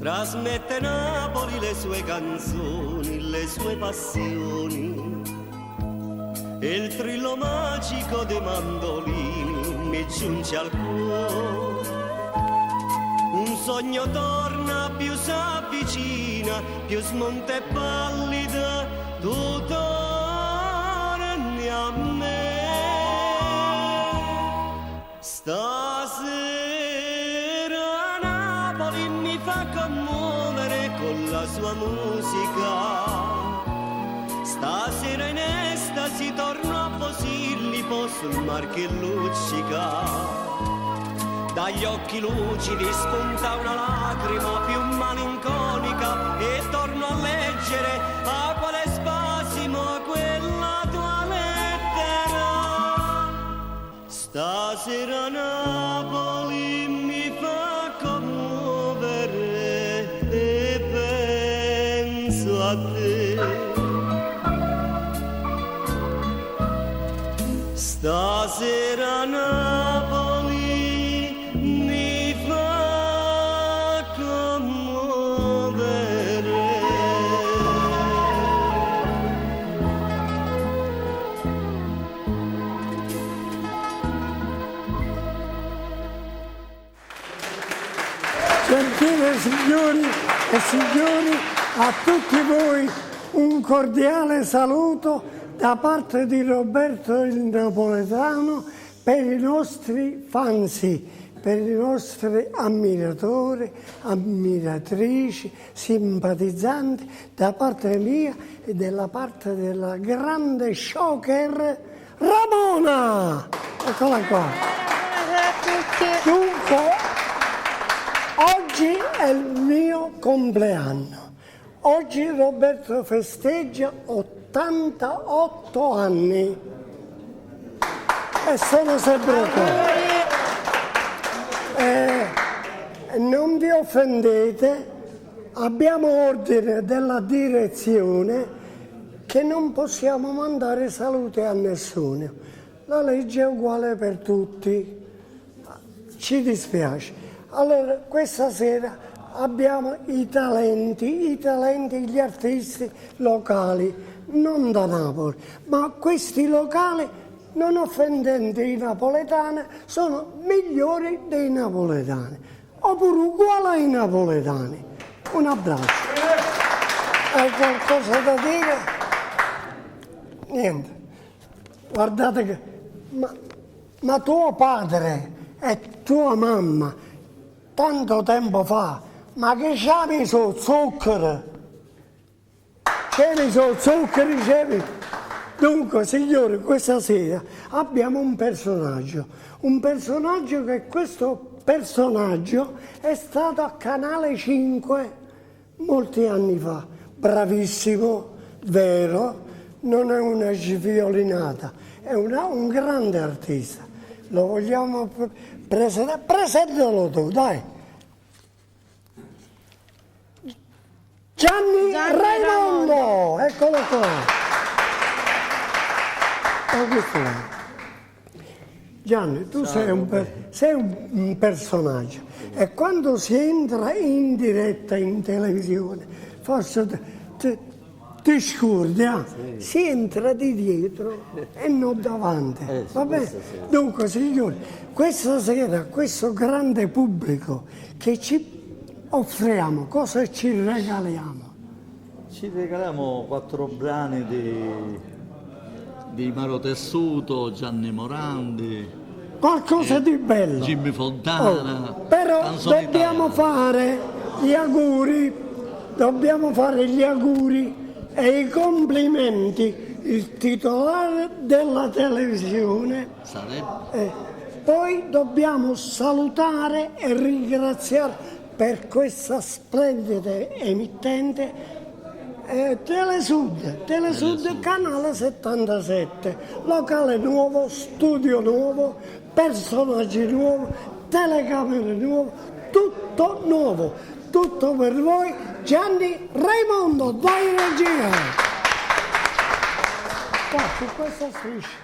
trasmette Napoli le sue canzoni, le sue passioni. E il trillo magico dei mandolini mi giunge al cuore. Un sogno torna, più s'avvicina, più smonta e pallida, tu torni a me. Stasera Napoli mi fa commuovere con la sua musica. Stasera in estasi torno a Posillipo sul mar che luccica. Dagli occhi lucidi spunta una lacrima più malinconica e torno a leggere a quale spasimo quella tua lettera. Stasera Napoli mi fa commuovere e penso a te. Stasera Napoli mi fa commuovere. Gentili signori e signori, a tutti voi un cordiale saluto da parte di Roberto il Napoletano per i nostri fansi, per i nostri ammiratori, ammiratrici, simpatizzanti, da parte mia e della parte della grande shocker Ramona. Eccola qua. Dunque, oggi è il mio compleanno. Oggi Roberto festeggia 88 anni e sono sempre qua. Non vi offendete, abbiamo ordine della direzione che non possiamo mandare saluti a nessuno. La legge è uguale per tutti, ci dispiace. Allora, questa sera abbiamo i talenti, gli artisti locali, non da Napoli, ma questi locali, non offendendo i napoletani, sono migliori dei napoletani, oppure uguali ai napoletani. Un abbraccio. Hai qualcosa da dire? Niente. Guardate che... Ma tuo padre e tua mamma, tanto tempo fa, ma che c'ha messo zucchero? C'è messo zucchero, c'è. Dunque, signori, questa sera abbiamo un personaggio che questo personaggio è stato a Canale 5 molti anni fa. Bravissimo, vero, non è una sviolinata, è un grande artista. Lo vogliamo presentare? Presentalo tu, dai. Gianni Raimondo, eccolo qua. Gianni, tu sei un personaggio e quando si entra in diretta in televisione, forse ti scordi, si entra di dietro e non davanti. Va bene? Sì. Dunque, signori, questa sera, questo grande pubblico che ci offriamo, cosa ci regaliamo? Ci regaliamo 4 brani di Maro Tessuto, Gianni Morandi, qualcosa di bello. Jimmy Fontana. Però dobbiamo fare gli auguri e i complimenti. Il titolare della televisione sarebbe. Poi dobbiamo salutare e ringraziare per questa splendida emittente Telesud Canale 77, locale nuovo, studio nuovo, personaggi nuovi, telecamere nuove, tutto nuovo, tutto per voi. Gianni Raimondo, vai regia! Qua su questa striscia.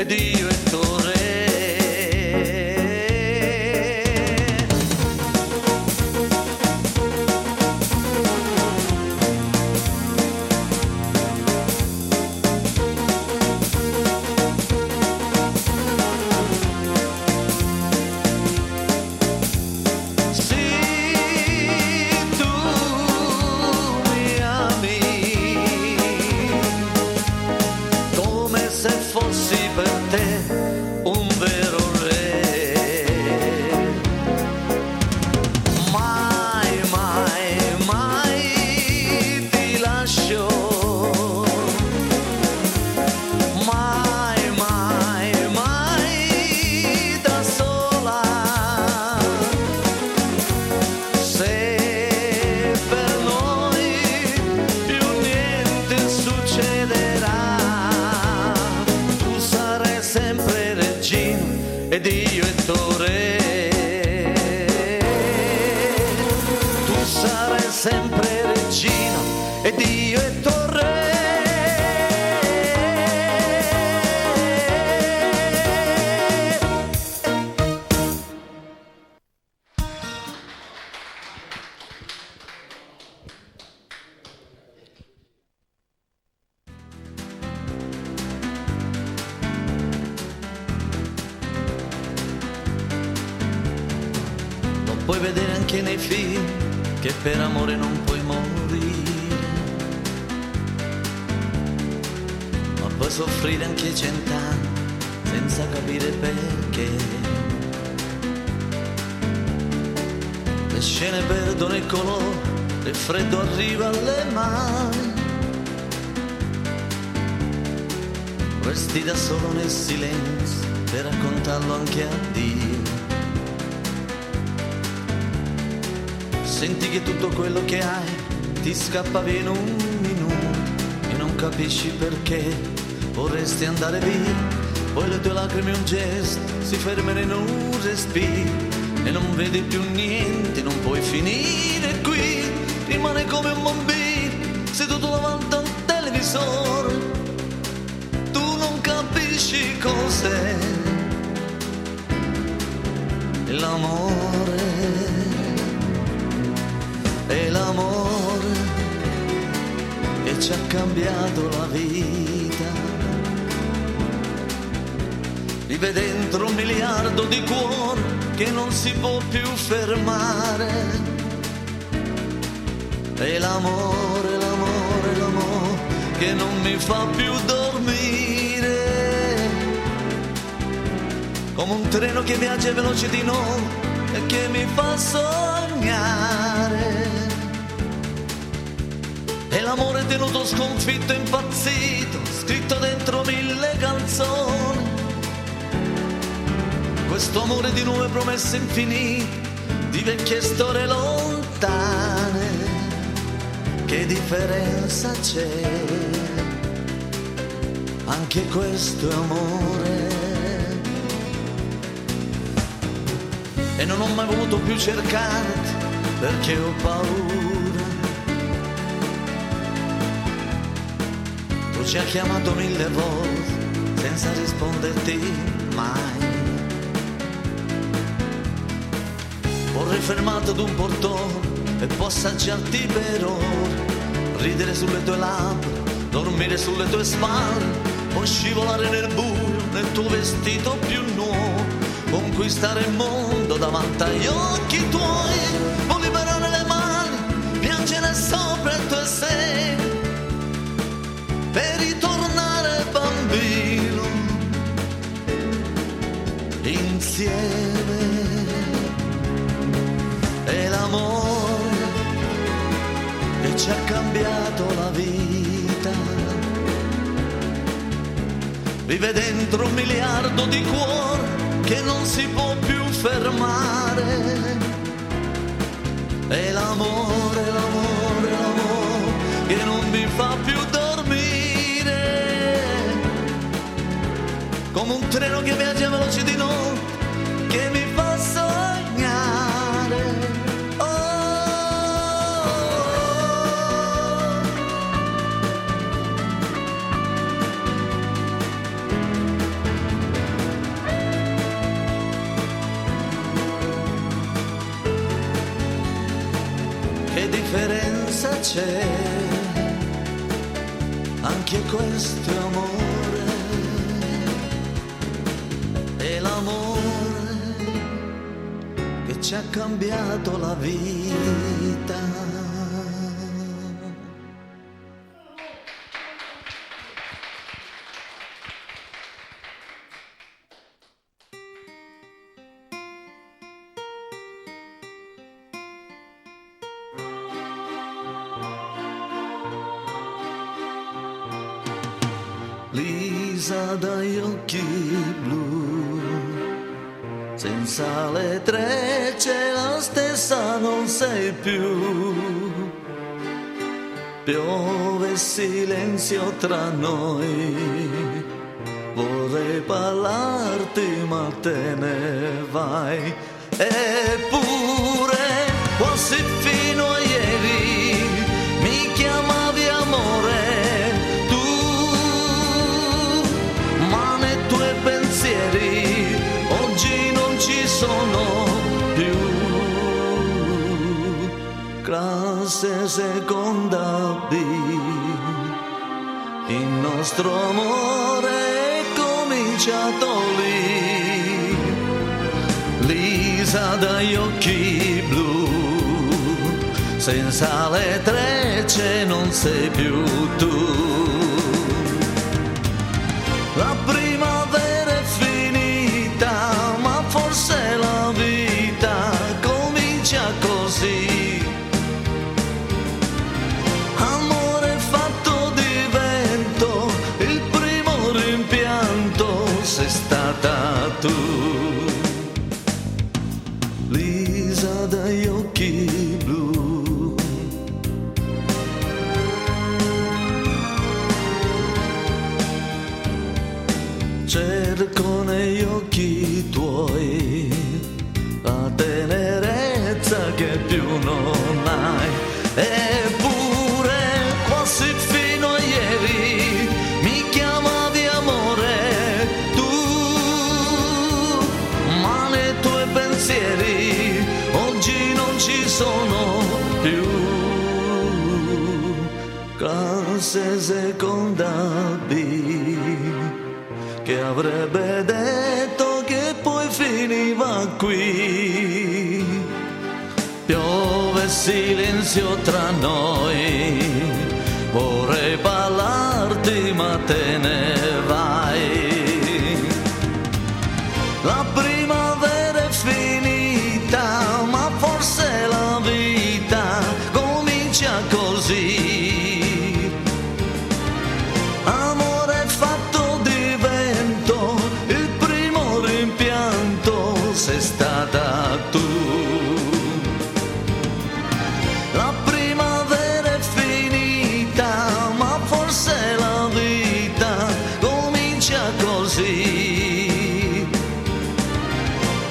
ed io e tu re. Ed io e tu re, tu sarai sempre regina, ed io e tu re. Puoi vedere anche nei film che per amore non puoi morire, ma puoi soffrire anche 100 anni senza capire perché. Le scene perdono il colore, il freddo arriva alle mani, resti da solo nel silenzio per raccontarlo anche a Dio. Senti che tutto quello che hai ti scappa via in un minuto e non capisci perché vorresti andare via. Poi le tue lacrime un gesto si fermano in un respiro e non vedi più niente, non puoi finire qui. Rimane come un bambino seduto davanti a un televisore. Tu non capisci cos'è l'amore. È l'amore che ci ha cambiato la vita. Vive dentro 1 miliardo di cuori che non si può più fermare. È l'amore, l'amore, l'amore che non mi fa più dormire. Come un treno che viaggia veloce di noi e che mi fa sognare. E l'amore tenuto sconfitto, impazzito, scritto dentro 1000 canzoni. Questo amore di nuove promesse infinite, di vecchie storie lontane. Che differenza c'è? Anche questo è amore. E non ho mai voluto più cercarti perché ho paura. Tu ci hai chiamato 1000 volte senza risponderti mai. Vorrei fermato ad un portone e passeggiarti per ore, ridere sulle tue labbra, dormire sulle tue spalle, poi scivolare nel buio nel tuo vestito più nuovo, conquistare il mondo davanti agli occhi tuoi, poi liberare le mani, piangere sopra i tuoi seni, per ritornare bambino insieme. È l'amore che ci ha cambiato la vita. Vive dentro 1 miliardo di cuori che non si può più fermare. È l'amore, l'amore, l'amore che non mi fa più dormire. Come un treno che viaggia veloce di noi, che mi fa sognare. differenza c'è? Anche questo è amore, è l'amore che ci ha cambiato la vita. Lisa dagli occhi blu, senza le trecce la stessa non sei più. Piove silenzio tra noi, vorrei parlarti ma te ne vai. Eppure quasi fino a ieri mi chiamavi amore. Oggi non ci sono più. Classe seconda B, il nostro amore è cominciato lì. Lisa dagli occhi blu, senza le trecce non sei più tu. La primavera è finita, ma forse la vita comincia così. Amore fatto di vento, il primo rimpianto sei stata tu. Lisa dagli occhi blu, cerco negli occhi tuoi la tenerezza che più non hai. Eppure quasi fino a ieri mi chiamavi amore tu, ma nei tuoi pensieri oggi non ci sono più. Classe seconda B, che avrebbe detto che poi finiva qui. Piove silenzio tra noi, vorrei parlarti ma te ne vai. La primavera è finita, ma forse la vita comincia così. Sei stata tu. La primavera è finita, ma forse la vita comincia così.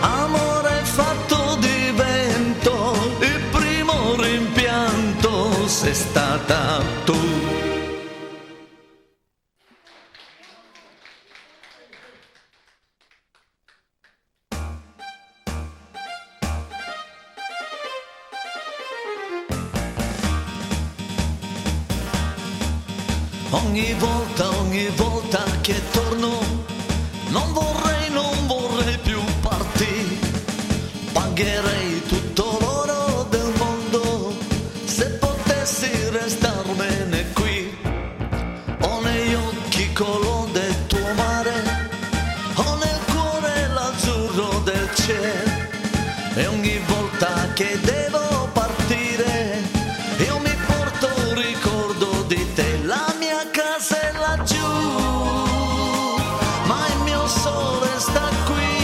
Amore fatto di vento, il primo rimpianto sei stata tu. Ogni volta che torno non vorrei più partire. Pagherei tutto l'oro del mondo se potessi restarmene qui. Ho negli occhi color del tuo mare, ho nel cuore l'azzurro del cielo. E ogni volta che devo partire io mi porto un ricordo di te. La mia casa è laggiù, ma il mio sole sta qui.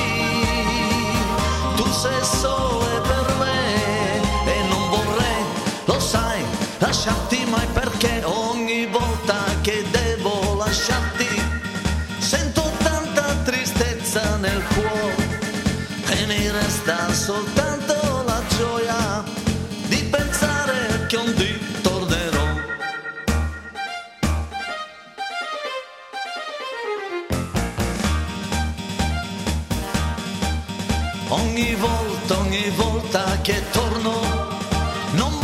Tu sei sole per me e non vorrei, lo sai, lasciarti mai, perché ogni volta che devo lasciarti sento tanta tristezza nel cuore e mi resta soltanto la gioia di pensare che un dì tornerò. Ogni volta che torno non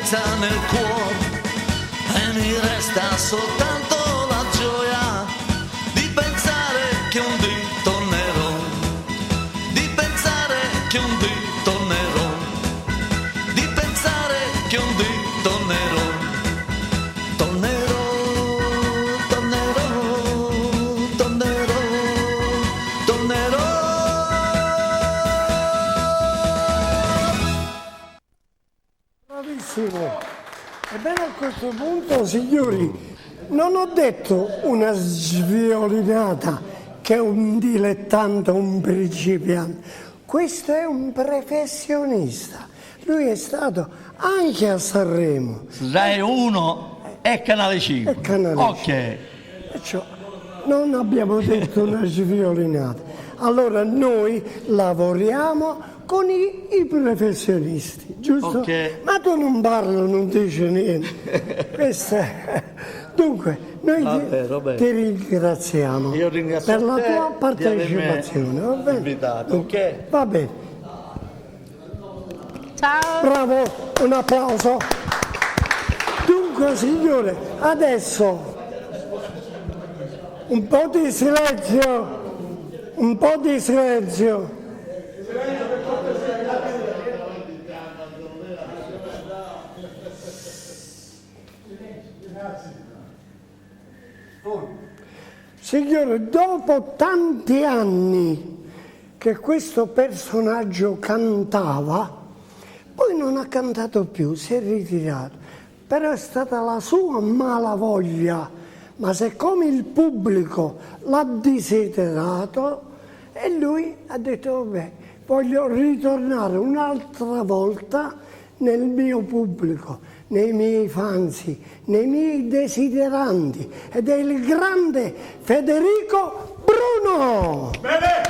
tristezza nel cuore e mi resta soltanto la gioia di pensare che un dì tornerò, di pensare che un dì tornerò, di pensare che un dì tornerò, tornerò, tornerò, tornerò, tornerò. Bravissimo. Ebbene, a questo punto, signori, non ho detto una sviolinata che è un dilettante, un principiante. Questo è un professionista. Lui è stato anche a Sanremo. Rai 1 e Canale 5. E Canale Ok. 5. Perciò non abbiamo detto una sviolinata. Allora noi lavoriamo con i professionisti, giusto? Ok. Ma tu non parli, non dici niente. Questo è... Dunque, noi ti ringraziamo Io ringrazio per la te tua di partecipazione, va bene? invitato, ok? Va bene, Ciao. bravo, un applauso. Dunque, signore, adesso un po' di silenzio, un po' di silenzio. Signore, dopo tanti anni che questo personaggio cantava, poi non ha cantato più, si è ritirato. Però è stata la sua malavoglia, ma siccome il pubblico l'ha desiderato, e lui ha detto, vabbè, voglio ritornare un'altra volta nel mio pubblico, nei miei fansi, nei miei desideranti, ed è il grande Federico Bruno. Bene!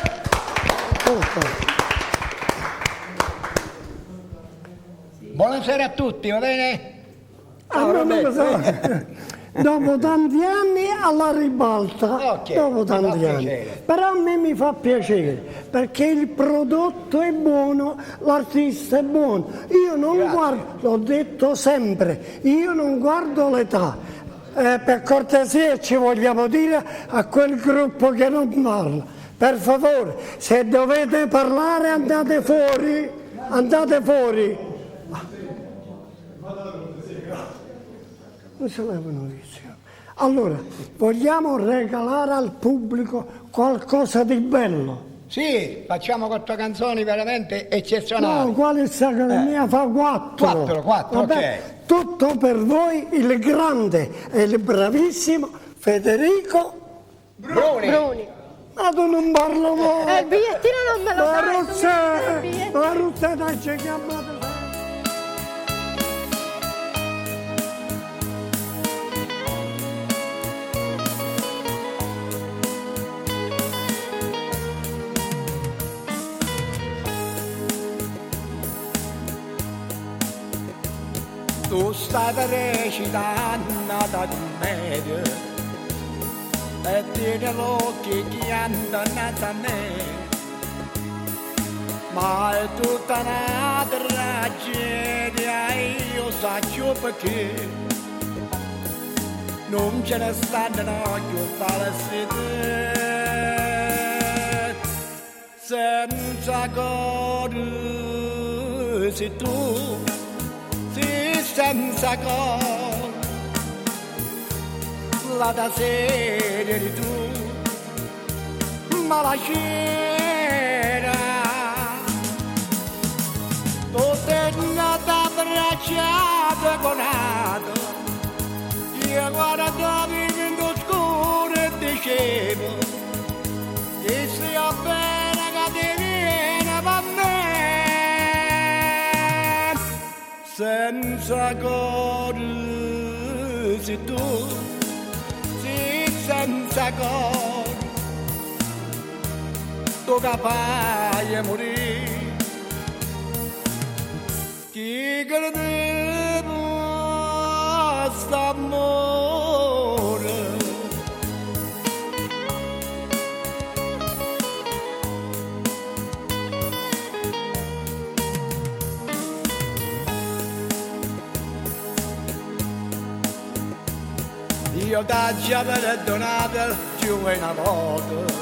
Buonasera a tutti, va bene? Non lo so. Dopo tanti anni alla ribalta, Ok, dopo mi fa tanti anni. piacere. Però a me mi fa piacere, perché il prodotto è buono, l'artista è buono. Io non guardo, l'ho detto sempre, io non guardo l'età. Per cortesia ci vogliamo dire a quel gruppo che non parla. Per favore, se dovete parlare andate fuori, andate fuori. Non se l'avevano visto. Allora, vogliamo regalare al pubblico qualcosa di bello? Sì, facciamo 4 canzoni veramente eccezionali. No, quale mia fa 4. Quattro, ok. Tutto per voi, il grande e il bravissimo Federico Bruni. Ma tu non parlo mai. Il bigliettino non me lo Ma dai. Ruzzè, ma Ruzzè dai, ci chiamate. Tu stai recitando da commedia e tieni l'occhio che andano a me, ma è tutta una tragedia e io saggio perché non ce ne stanno più falsità senza cuore se tu senza cor la da serie di tu ma la scena tu sei nata abbracciata con ato io guardavi in lo scuro e dicevo che sia bene che ti viene per me senza cuore se tu sei senza cuore tu capace a morire chi credevo st'amore io t'ho già perdonato più di una volta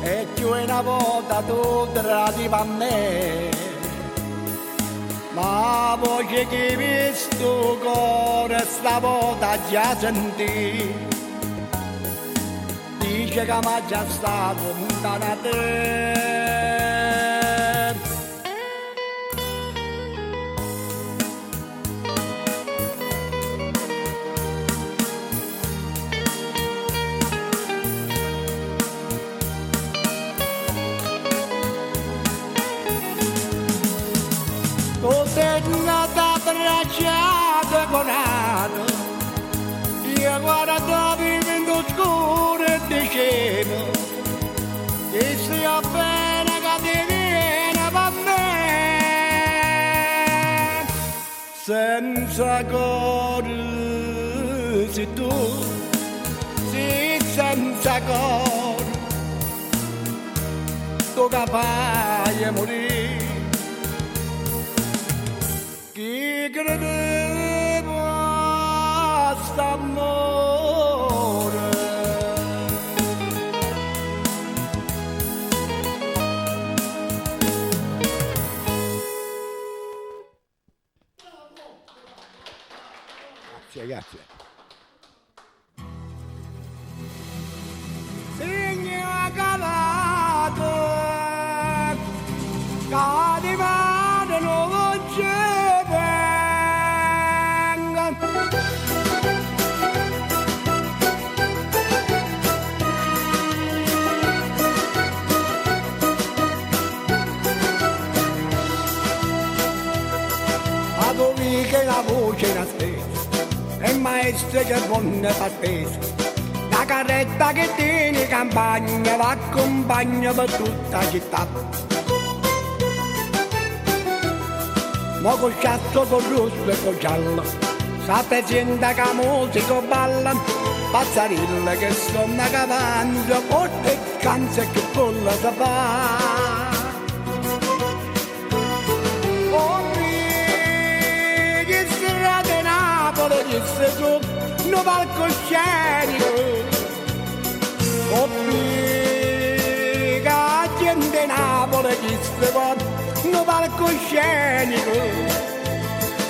e più di una volta tu tradiva a me, ma voce che mi sto cuore stavolta già sentì, dice che mi è già stato lontano da te. Tu sei nata abbracciata con altro, io guardavo vivendo scuro e dicevo che sia bene che ti viene per me, senza cuore sei tu, sì senza cuore, tu capace di morire. Chi credevo a st'amore grazie. Segna calato cadivano non c'è. Che la voce era stessa e il maestro che buone partesa, la carretta che tiene in campagna va accompagna per tutta la città. Mo col cazzo con rosso e col giallo sa presenta che la musica balla, pazzarille che sono a cavallo porta e canza che bolla si fa. Disse tu, no palcoscenico, obbliga gente Napoli, disse tu, no palcoscenico,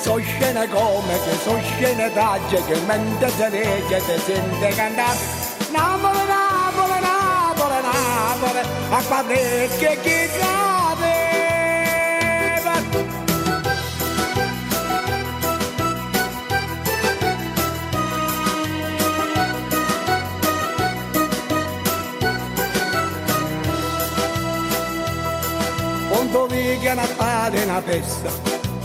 so scene comiche, so scene tragiche, mentre si legge si sente cantare, Napoli, Napoli, Napoli, Napoli, a quadrecchie chi sapeva. Quando viene una spada e una festa,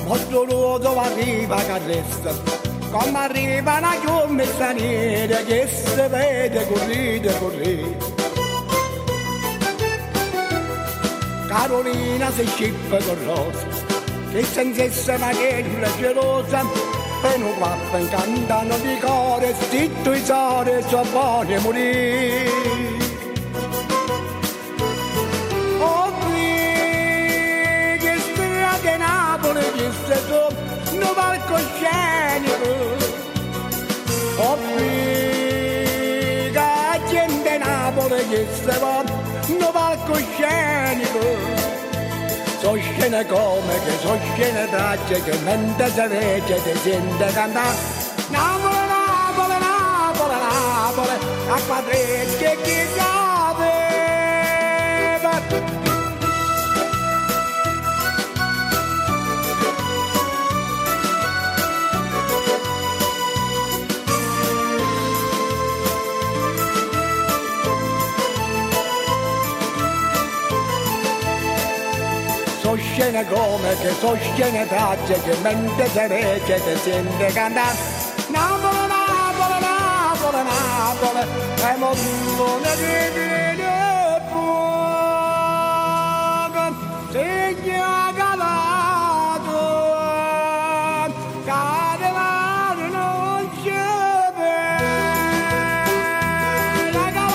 molto nuoto arriva che resta, come arriva una giornata straniera che si vede correre, correre. Carolina si scippa con rosa, che senza una chiesa gelosa, per un guappo incantano di cuore, zitto i sole, sono buoni a morire. Disse tu, no palcoscenico, obbliga gente Napoli, disse tu, no palcoscenico, so scene comiche, so scene tragiche, mentre si legge si sente cantare, Napoli, Napoli, Napoli, Napoli, a quadrecchie chi sapeva. So scene comiche, so scene tragiche, mentre si legge si sente cantare, Napoli, Napoli, Napoli, Napoli, e mollone di vino buono, segna calato, cadevano non c'è bella calato.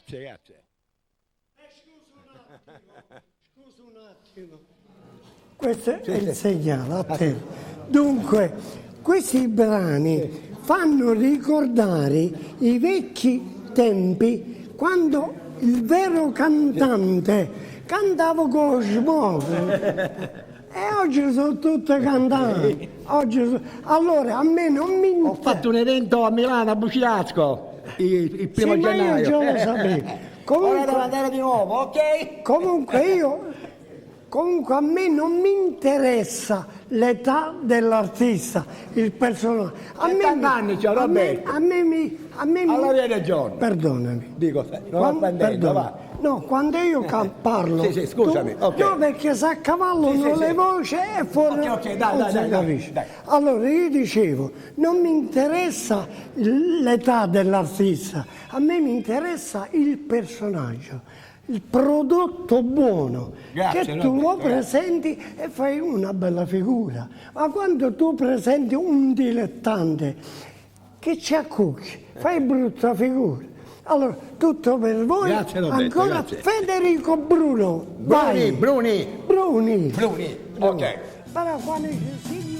Grazie. Scusa un attimo. questo è il segnale a te. Dunque, questi brani fanno ricordare i vecchi tempi quando il vero cantante cantava con smoke. E oggi sono tutte cantanti. Allora, a me non mi Ho fatto un evento a Milano, a Buciasco, il primo sì, ma io gennaio. già lo sapevo. Ora devo andare di nuovo, ok? Comunque a me non mi interessa l'età dell'artista, il personaggio. A 70 anni c'ho, Roberto. A me Allora hai ragione. Perdonami. Dico, non offendendo, va. No, quando io parlo. Sì, scusami, ok. No, perché se a cavallo non le voci e fuori. Ok, non si capisce. dai. Allora io dicevo, non mi interessa l'età dell'artista, a me mi interessa il personaggio, il prodotto buono, Grazie, che tu Roberto, lo presenti e fai una bella figura. Ma quando tu presenti un dilettante che ci accucci, fai brutta figura. Allora, tutto per voi. Grazie, Roberto, ancora grazie. Federico Bruno. Vai. Bruni. Ok. Però quando dice signor...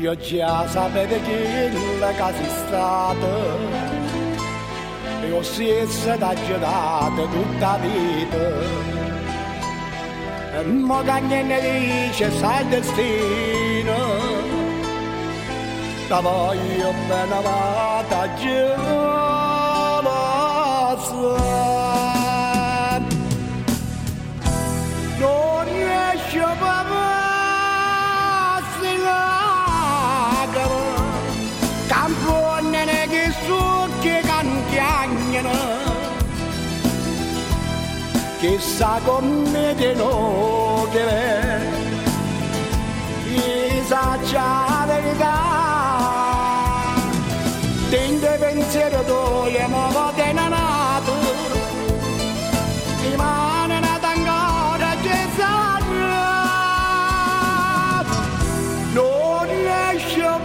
Io già sapevo che la casa è stata e ho stesso da girata tutta la vita. E mo che ne dice sai il destino, la voglio bene vada gelosa. Non riesco a campone che succhi cantiagnano, chissà come te no che chissà la verità, tende pensiero tu ma vote nato, rimane nata ancora Gesù, non riesce a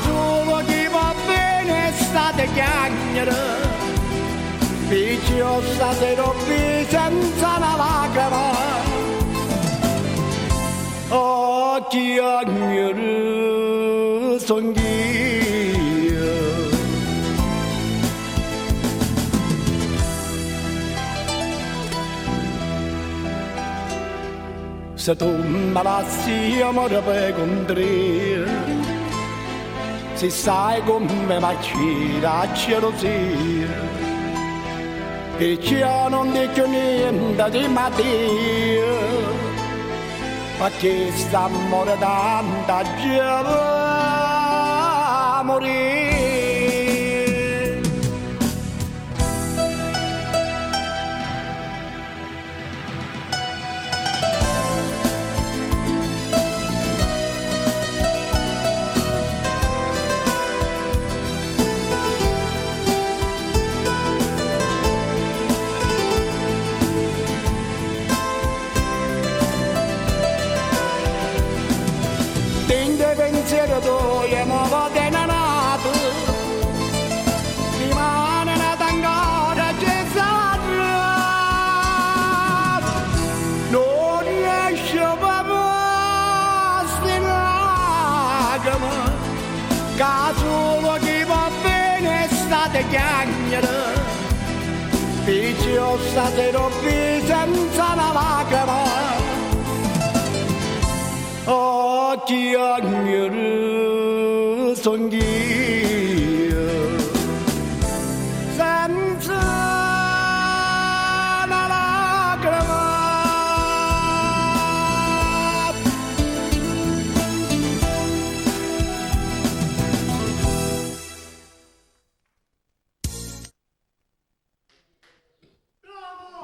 solo chi va bene state chiacchiere, picciosa se robbi senza una lacrima, oh chiacchiere son io. Se tu me lasci amore per contrire, se sai come macchina gelosia, e io non dico niente di Mattia, perché sta amore tanta già morire. Pensiero tu e mo vote nato, rimane nata ancora Gesù, non riesce a lacrima, che solo chi va bene state chiacchiere, picciosa se robbi senza una lacrima. Oh, chiacchiere son io, senza una lacrima.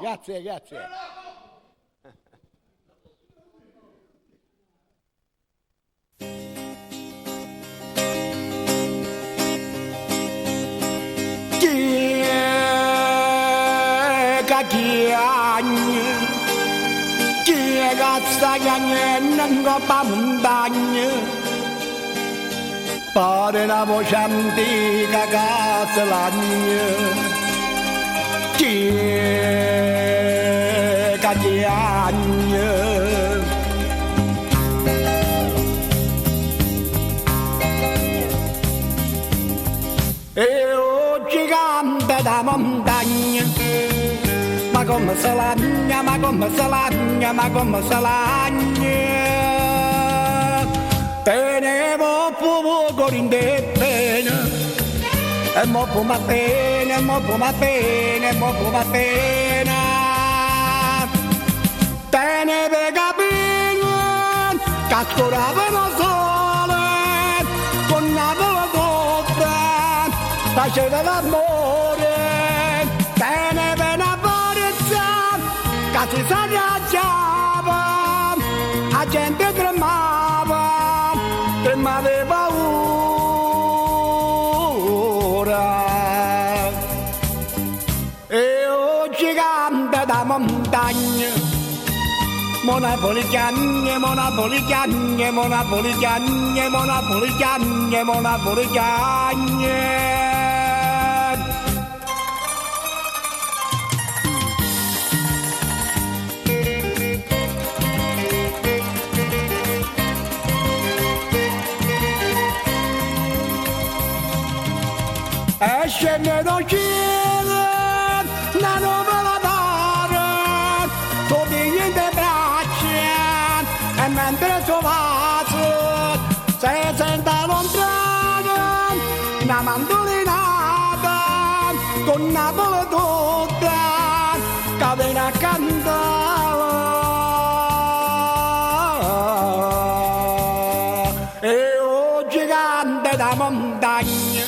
Grazie, grazie. chiagni, chi è cazza chiagni non coppa montagna. Pare la voce antica casa l'agna, chi è chiagni. E oggi canta da montagna, ma come se lagna, ma come se lagna, ma come se lagna. Tenevo poco in te pena, e mo po ma pena, e mo po ma pena, e mo po ma pena. Teneve capino, catturavano sole, con Napoli tutta, faceva l'amore. Teneve una forza, che si s'arrabbiava, la gente tremava. Tremava paura e oggi canta da montagna, monapolitane, monapolitane, monapolitane, monapolitane, monapolitane. E scende da cielo, una nuvola d'oro, tu digli in te braccia, e mentre tu vaso, se sente lontano, una mandolinata, con Napoli tutta, che viene a cantare. E oggi canta da montagna,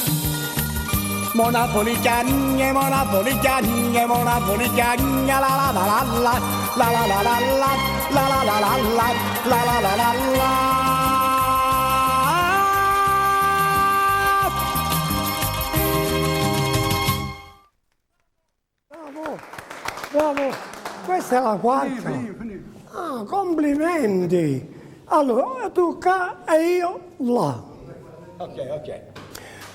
monapolitane, monapolitane, monapolitane, la la la la la, la la la la la, la la la la la, la la la la la. Bravo, bravo, questa è la quarta. Ah, complimenti. Allora, tu qua e io là. Ok.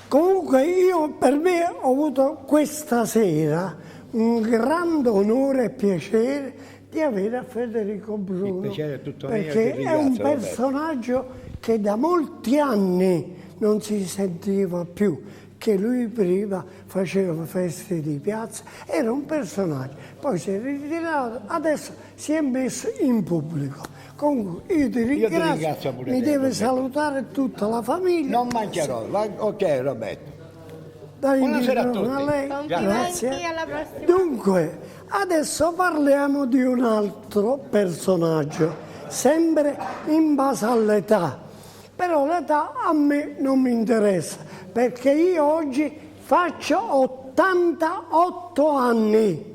Comunque io per me ho avuto questa sera un grande onore e piacere di avere a Federico Bruno, Il piacere è tutto mio, perché ti è un ringrazio, Roberto. personaggio che da molti anni non si sentiva più, che lui prima faceva feste di piazza, era un personaggio, poi si è ritirato, adesso si è messo in pubblico. Comunque io ti ringrazio, ringrazio pure mi te, deve Roberto. salutare tutta la famiglia. Non mancherò. Ok, Roberto. Dai il Buonasera a microfono tutti. lei. Complimenti, Grazie. alla prossima. Dunque, adesso parliamo di un altro personaggio, sempre in base all'età. Però l'età a me non mi interessa, perché io oggi faccio 88 anni.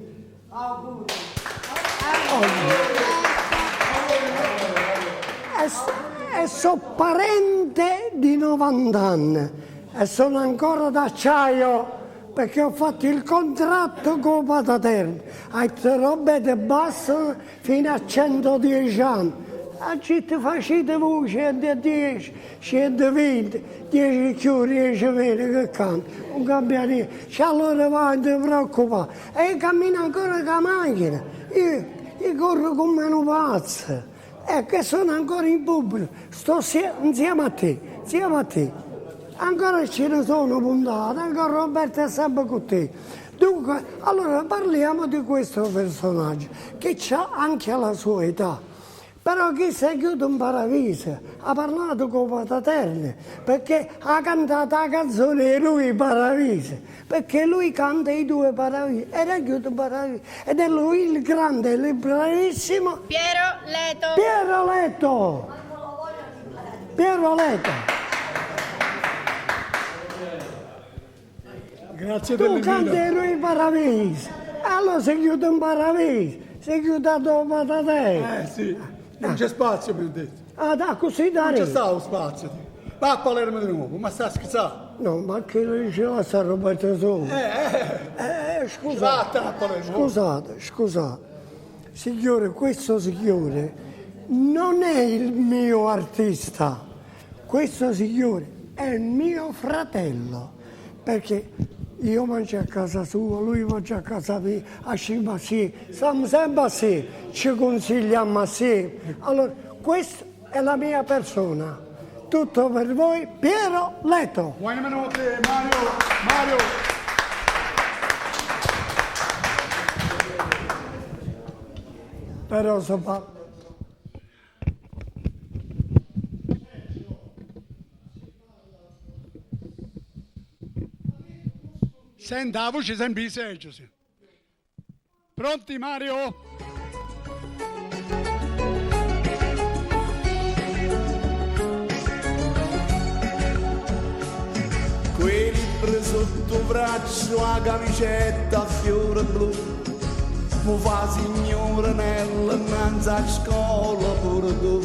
E sono parente di 90 anni e sono ancora d'acciaio perché ho fatto il contratto con Pataterni. A te robe te bastano fino a 110 anni. A ci ti facete voi 110, 120, 10 più, 10 meno che cambia. Non cambia niente. Cioè allora vai, non ti preoccupare. E cammino ancora con la macchina. Io corro come un pazzo. Che sono ancora in pubblico. Sto insieme a te, insieme a te. Ancora ce ne sono puntate, ancora Roberto è sempre con te. Dunque, allora parliamo di questo personaggio che ha anche la sua età. Però chi si è chiuso in paradiso ha parlato con Pataterni perché ha cantato la canzone lui Paradiso, perché lui canta i due paradisi era chiuso in paradiso ed è lui il grande, il bravissimo Piero Leto. Piero Leto. Piero Leto. Grazie Tu canti lui Paradiso, allora sei chiuso in paradiso, sei chiuso dopo Pataterni. Sì, non c'è spazio per detto. Ah, da così Non c'è dare. stato spazio. Va a Palermo di nuovo, ma sta scherzando. No, ma che le dice la sta Roberto solo? Scusate. Signore, questo signore non è il mio artista. Questo signore è il mio fratello. Perché io mangio a casa sua, lui mangia a casa mia, a cima sì. Stiamo sempre assieme, ci consigliamo assieme. Allora, questa è la mia persona. Tutto per voi, Piero Leto. Buoni minuti, Mario. Però so Senta la voce sempre di seggio, sì. Pronti, Mario? Quelli preso sotto braccio la camicetta a fiore blu, mi fa signore nella innanzi a scuola pure tu.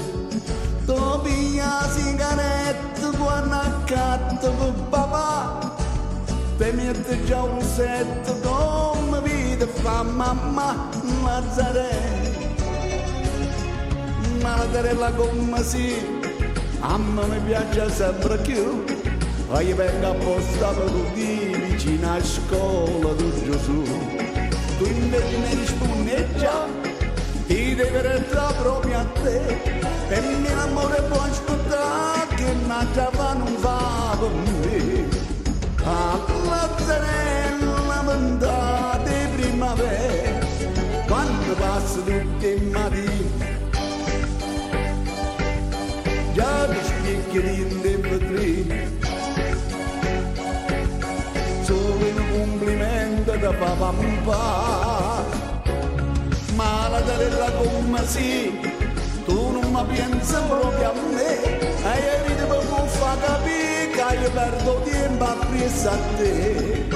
Tu piglia la sigaretta quando accatto per papà, te mette già un setto come vita fa mamma Mazzarella come sì, a me mi piace sempre più. Io vengo apposta per tutti vicino a scuola di Gesù. Tu invece mi rispondi già, ti devi restare proprio a te. E mio amore può aspettare che un'altra va non va per me. A Lazzarella ventata di primavera, quando passo tutti i mattini, già mi spicchi di vetrine. Solo un complimento da papà ma la darella come sì, tu non mi pensi proprio a me, e vedi per non fa capire che io perdo tempo a presa a te.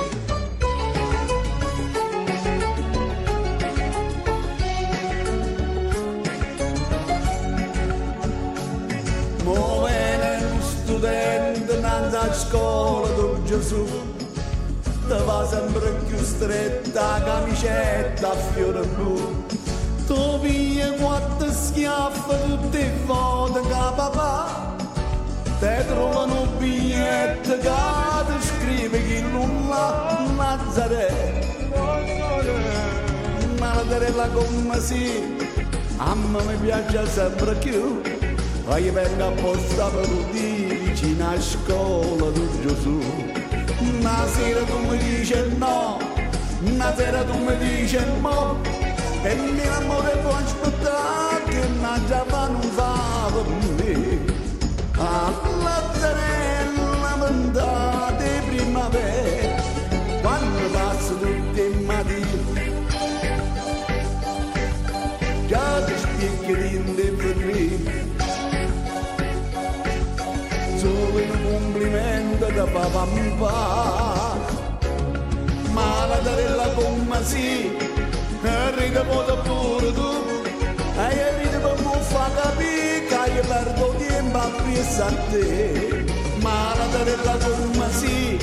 Mo viene un studente innanzi a scuola di Gesù, te va sempre più stretta la camicetta a fiore blu. Tu pigli quattro schiaffi tutte le volte che papà te trovano un biglietto che ti scrive chi non l'ha Mazzarella come sì, a me mi piace sempre più. Io vengo apposta per tutti vicino a scuola di Gesù. Una sera tu mi dici no, una sera tu mi dici no, e mio amore può aspettare che un'altra va non va per me. A Lazzarella ventata di primavera, quando passo tutti i mattini, già ti spicchi di vetrine. Solo un complimento da papà ma la darella come sì, ride pure tu, e ride per non fa capire che io perdo tempo a presa a te. Ma la darella come sì,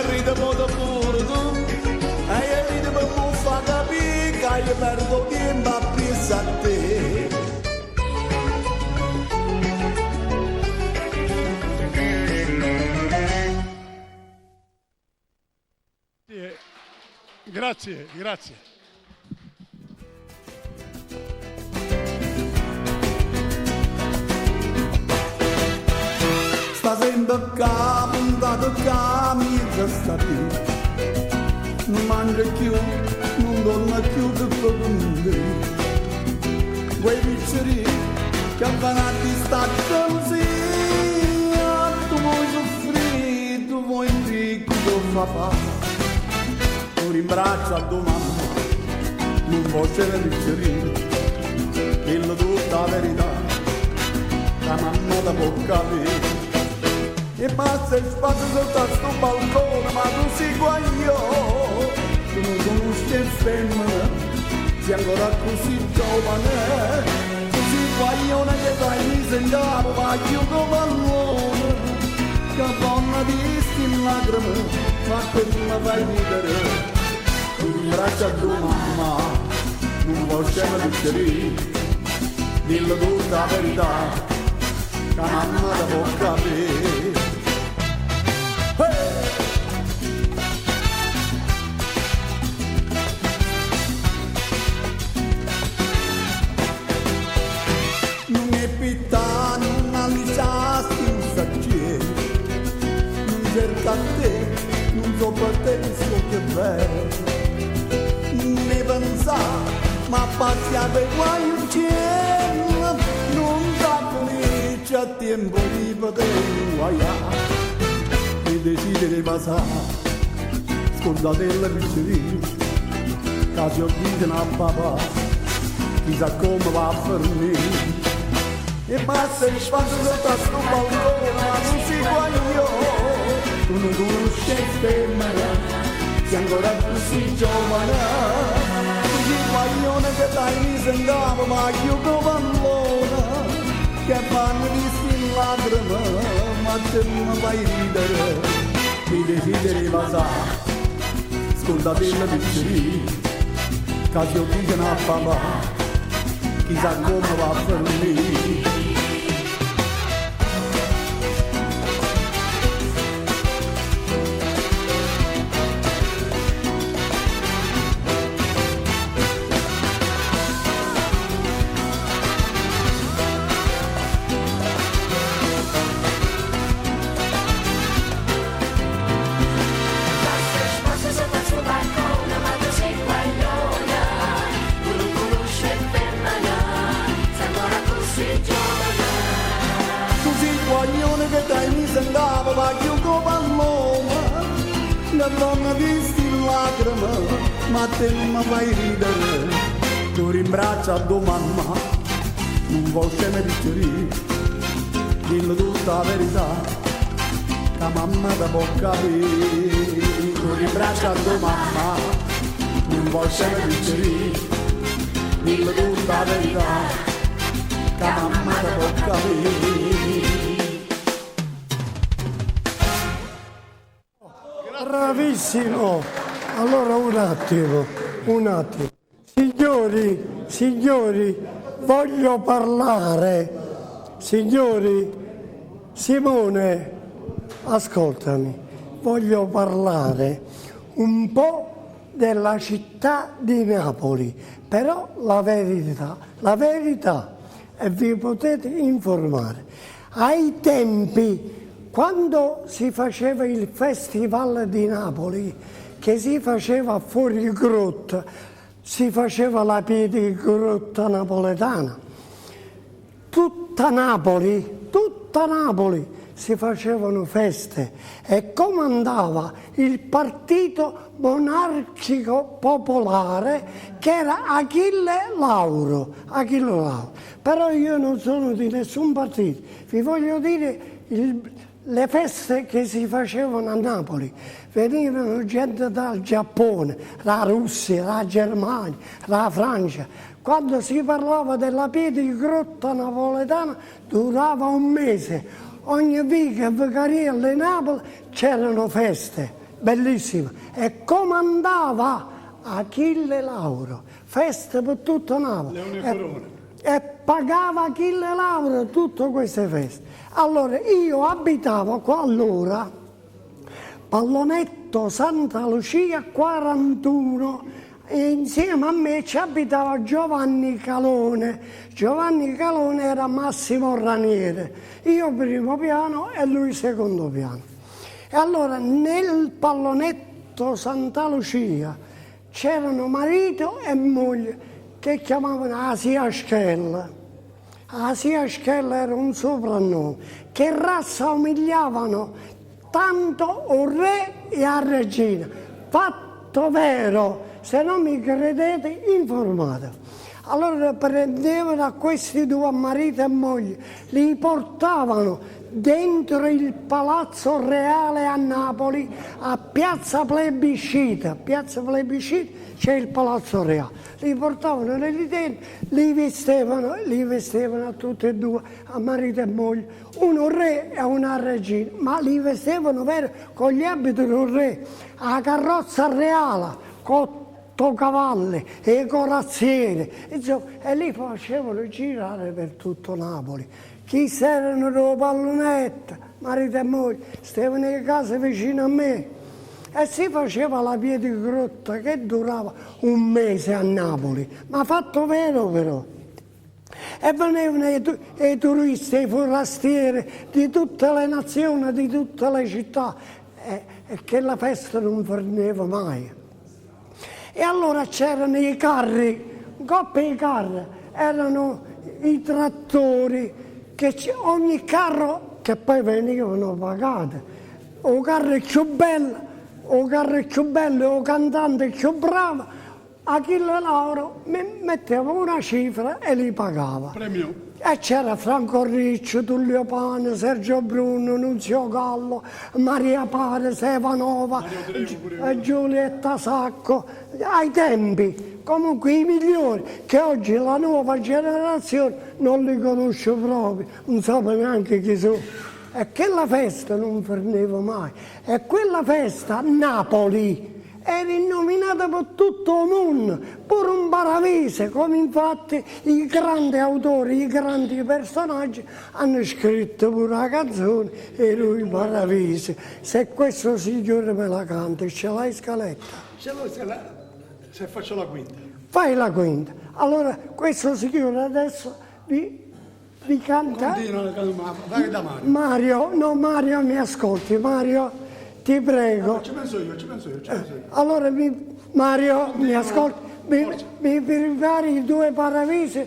ride pure tu, e ride per non fa capire che io perdo tempo a presa a te. Grazie. Sta sempre puntato camisa sta qui, non mangia più, non torna più tutto con me. Quei picceri che avvanati sta così, tu vuoi soffrire, tu vuoi ricco tuo papà. In braccio a tua mamma non voce le piccerine, dillo tutta la verità, la mamma da può capire. E basta il spazio sotto a sto balcone, ma tu sei qua io, tu non conosci femmina, sei ancora così giovane, tu sei guaglione che dai mi sentavo, voglio come allora, che donna di sti in lacrime, ma che mi fai ridere. Tu in braccio a tua mamma, non possiamo digerire. Dillo tutta la verità, che mamma ti può capire. Non è pittano, non analizzasti un saggio, non cerca a te, non so per te, so che è vero. Ne pensare, ma passia per guai un cielo, non da felice a tempo di poter guaiare. E decidere di passare, scordate la piccerina, che ci dicono a papà, chissà come va a fermare. E basta il spazio sotto a sto balcone, ma non si guagliò, tu non conosci femmina, sei ancora così giovane. Tu guaglione che dai mi sentavo, ma io pallone, che fanno visti in lacrime, ma te mi fai ridere. Mi desideri passare, scordate la piccerina, che ci dicono a papà, chissà come va a fermare. Che dai mi sembrava ma io come pallone, la donna visti in lacrime, ma te non mi fai ridere. Tu rimbraccia a tua mamma, non vuoi sceme piccerì, dillo tutta la verità, la mamma ti può capire. Tu rimbraccia a tua mamma, non vuoi sceme piccerì, dillo tutta la verità, la mamma ti può capire. Bravissimo! Allora un attimo. Signori, voglio parlare. Signori, Simone, ascoltami, voglio parlare un po' della città di Napoli, però la verità, e vi potete informare. Ai tempi, quando si faceva il Festival di Napoli, che si faceva fuori grotta, si faceva la piedigrotta napoletana, tutta Napoli si facevano feste e comandava il partito monarchico popolare che era Achille Lauro. Però io non sono di nessun partito, vi voglio dire le feste che si facevano a Napoli. Venivano gente dal Giappone, la Russia, la Germania, la Francia. Quando si parlava della piedigrotta napoletana durava un mese. Ogni vica e vicariello di Napoli c'erano feste, bellissime. E comandava Achille Lauro, feste per tutto Napoli. E pagava Achille Lauro tutte queste feste. Allora io abitavo qua allora, Pallonetto Santa Lucia 41, e insieme a me ci abitava Giovanni Calone. Giovanni Calone era Massimo Raniere, io primo piano e lui secondo piano. E allora nel Pallonetto Santa Lucia c'erano marito e moglie che chiamavano Asia Schella. Asia Schella era un soprannome, che razza somigliavano tanto al re e a regina. Fatto vero, se non mi credete informate. Allora prendevano a questi due marito e moglie, li portavano dentro il Palazzo Reale a Napoli, a Piazza Plebiscita. Piazza Plebiscita c'è il Palazzo Reale. Li portavano nelle tende, li vestivano a tutti e due, a marito e moglie, uno re e una regina, ma li vestivano vero con gli abiti del re, a carrozza reale, con cavalli e corazziere, insomma, e li facevano girare per tutto Napoli. Chi erano le pallonette, marito e moglie, stavano nelle case vicino a me e si faceva la via di grotta che durava un mese a Napoli, ma fatto vero però. E venivano i turisti, i forastieri di tutte le nazioni, di tutte le città, e che la festa non finiva mai. E allora c'erano i carri, coppia di carri, erano i trattori, ogni carro che poi venivano pagati. O carro più bello, o cantante più bravo, a chi loro metteva una cifra e li pagava. Premio. E c'era Franco Riccio, Tullio Pane, Sergio Bruno, Nunzio Gallo, Maria Pare, Sevanova, Giulietta Sacco, ai tempi, comunque i migliori, che oggi la nuova generazione non li conosce proprio, non sa neanche chi sono. E quella festa non finiva mai. E quella festa a Napoli era innominata per tutto il mondo, pure un paravese, come infatti i grandi autori, i grandi personaggi hanno scritto pure la canzone e lui paravese. Se questo signore me la canta, ce l'hai scaletta? Se faccio la quinta. Fai la quinta. Allora questo signore adesso vi canta. Continua, vai da Mario. Mario mi ascolti, Mario. Ti prego. Ci penso io. Allora, Mario, mi ascolti, mi prepari i due paravisi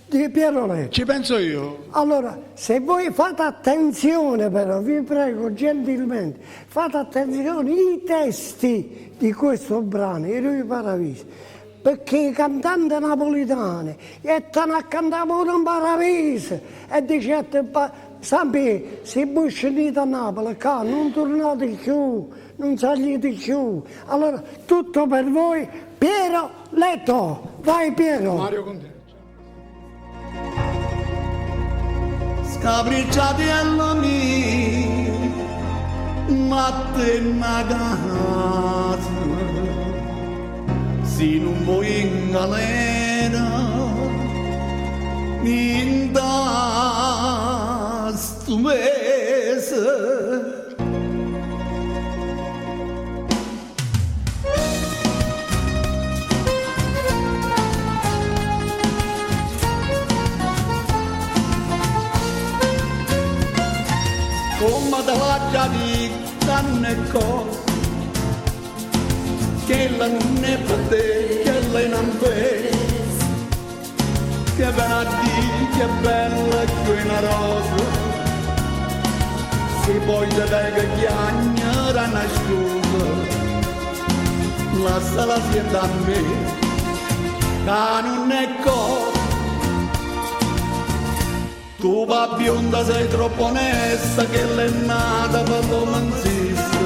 di Piero Lecce. Ci penso io. Allora, se voi fate attenzione però, vi prego gentilmente, fate attenzione ai testi di questo brano, i due paravisi, perché i cantanti napolitani stanno a cantare un paravisi e dicete... Sapete, se voi scendete a Napoli, qua non tornate più, non salite più. Allora, tutto per voi, Piero Leto. Vai Piero. Mario con te. Scapricciatiello mio, ma te una casa, se non vuoi in galera, in sto mese. Come te la già di tanne cose, che la non è per te, che la non è. Che bella di, che bella che una rosa. Se poi te vega chiagnera una scusa, lasciala sempre a me, che non è cosa. Tu va bionda sei troppo onesta, che l'è nata per romanzista.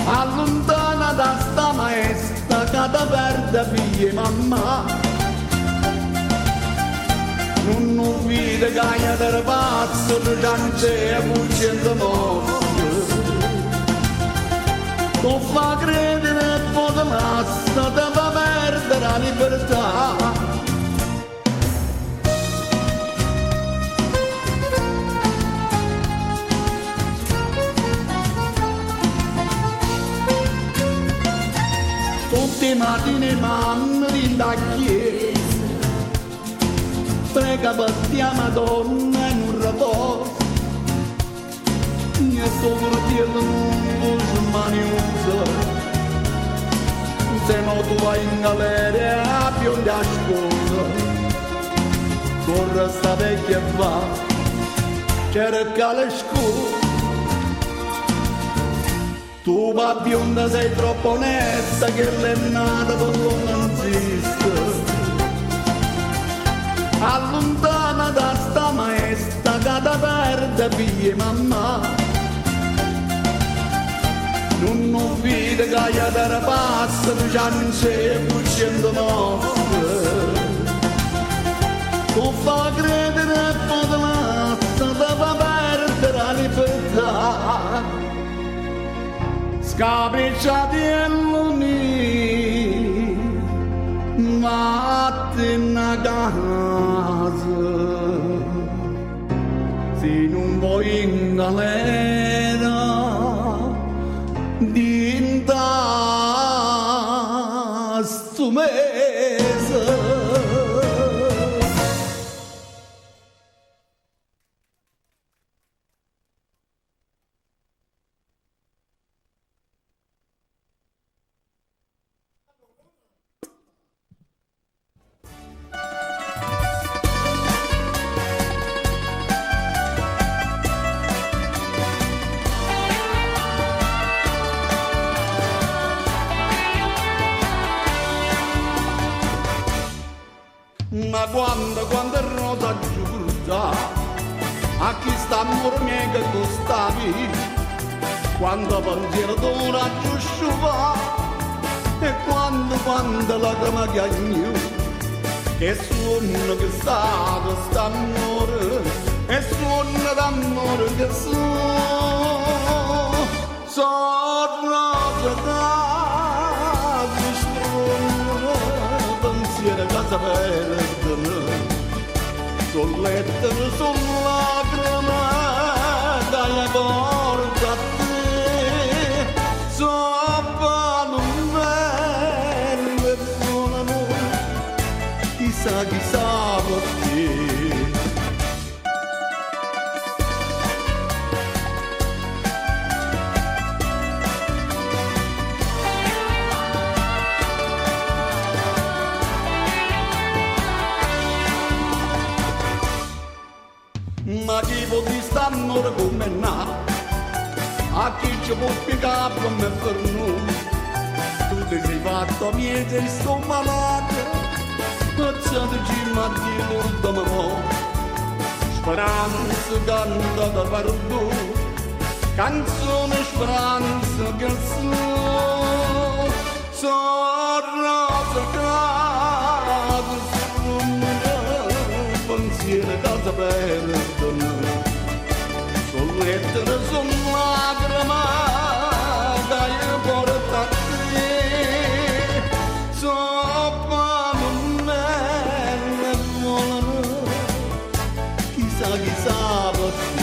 Allontana da sta maestra, che da perde figlia mamma. Non vide cagna del pazzo, tu c'è fuggendo morto. Tu fa credere e poi te lascia, te fa perdere la libertà. Tutti i mattini mamma di da chiesa, prega per tia Madonna in un riposo, e sto portiello non ci maniusa, se no tu vai in galera a bionda a scuola, corre sta vecchia e va, cerca le scuole. Tu va bionda sei troppo onesta, che l'è nata per romanzista. Allontana da sta da perde figli mamma, non vede che gli altri passano, tu già non sei cucendo nostre. Tu fa credere e podelazza da fa perdere la libertà, scapicciati e l'unì, vattene a casa, se non vuoi in galera, dinta stu mese. Ma quando è rosa giurta, a chi sta amore mio che costavi, quando pensiero d'ora giusciuva, e quando la cama chiagno, che suono che stato st'amore, e suono d'amore che so rosa che struono, pensiero che perdono, sul letto sulla lacrima dai porta a te, sopra un bello e buon amore, chissà perché. Ma chi può di st'amore come na, a chi ci può spiegare come per noi, tu ti sei fatto miete e sto malato, facciateci ma di l'ultimo mo, speranza cantata per voi, canzone speranza che so rosa cade pensiero da perdono, sul letto sul lacrima dai porta a te, sopra un bello e buono, chissà perché.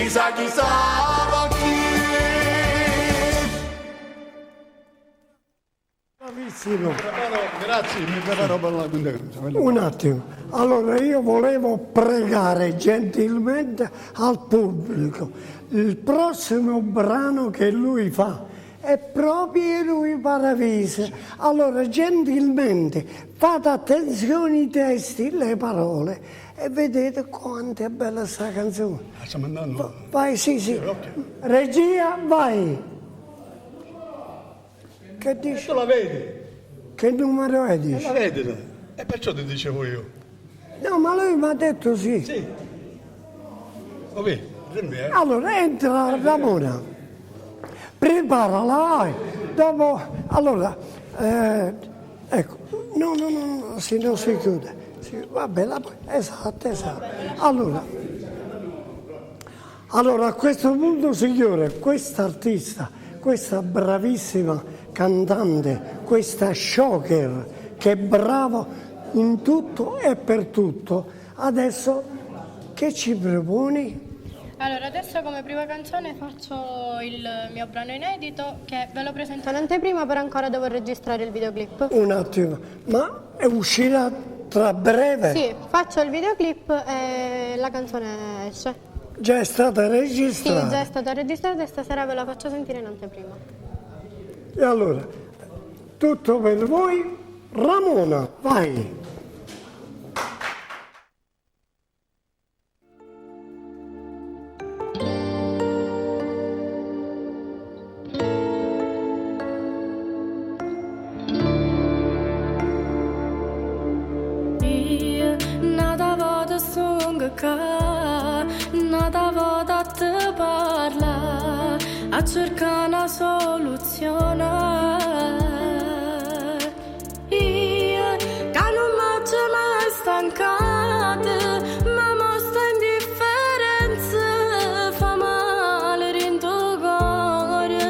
Chissà perché. Bravissimo. Grazie, mi preparo per la quinta canzone. Un attimo. Allora io volevo pregare gentilmente al pubblico. Il prossimo brano che lui fa è proprio lui Paravise. Allora gentilmente fate attenzione ai testi, le parole e vedete quanto è bella sta canzone. Stiamo andando? Vai, sì. Okay. Regia, vai. Che dici? Tu la vedi? Che numero è, dici? La vedi? E perciò ti dicevo io. No, ma lui mi ha detto sì. Sì. Lo vedi? Allora entra Ramona, preparala, vai. Dopo, allora, ecco, no, se non si chiude. Vabbè, esatto. Allora, a questo punto, signore, questa artista, questa bravissima cantante, questa shocker, che è brava in tutto e per tutto, adesso che ci proponi? Allora, adesso come prima canzone faccio il mio brano inedito che ve lo presento in anteprima, però ancora devo registrare il videoclip. Un attimo, ma uscirà tra breve? Sì, faccio il videoclip e la canzone esce. Già è stata Sì, registrata. già è stata registrata e stasera ve la faccio sentire in anteprima. E allora, tutto per voi, Ramona, vai. Nada vado a te parla, a cercare una soluzione. Io che non m'ho mai stancata, ma mostra indifferenza, fa male in tuo cuore,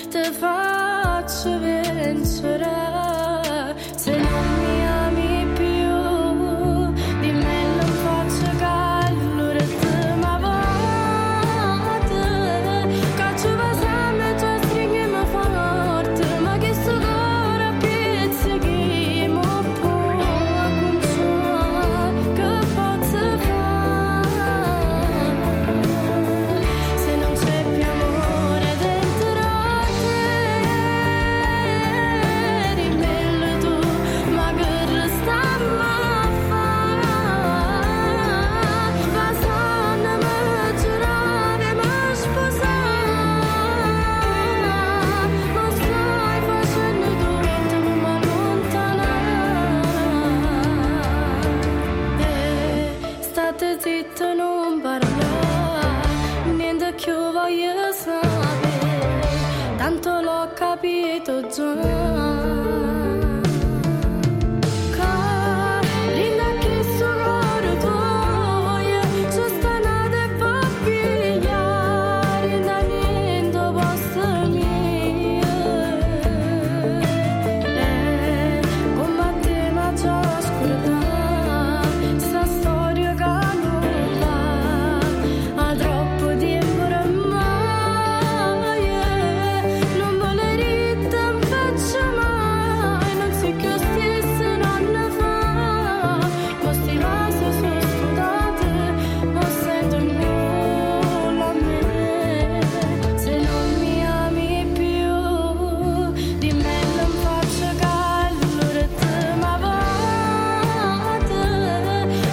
te faccio vincere. Se non mi ami più, dimmelo in faccia che allora te m'avate, che ci pasiamo e ci stringiamo forte, ma che sto cuore pizzichiamo può cominciare, che posso fare? Se non c'è più amore dentro te, dimmelo tu, ma che restammo a fare? Passando me giurare ma sposare, ma stai facendo tutto per m'allontanare. State zitto, non parlare, niente che io voglio sapere, tanto l'ho capito già. Linda che sto cuore tuo, ci stanno e fa pigliare, da niente posso mio. Combatte ma già scordata, sta storia che non va, ha troppo tempo ormai, non volerete in faccia mai, non si che stesse non ne fa, ma sti vasi sono scudate, non sento nulla a me. Se non mi ami più, dimmelo in faccia che allora te m'avate,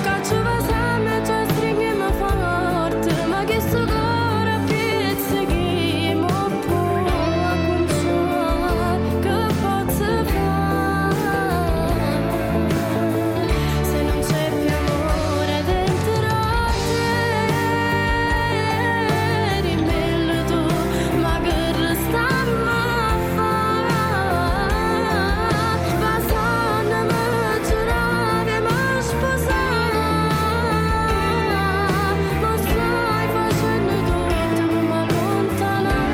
che ci pasiamo e ci stringiamo forte, ma che sto cuore pizzichiamo può cominciare, che posso fare? Se non c'è più amore dentro te, dimmelo tu, ma che restammo a fare? Passando me giurare ma sposare, ma stai facendo tutto per m'allontanare.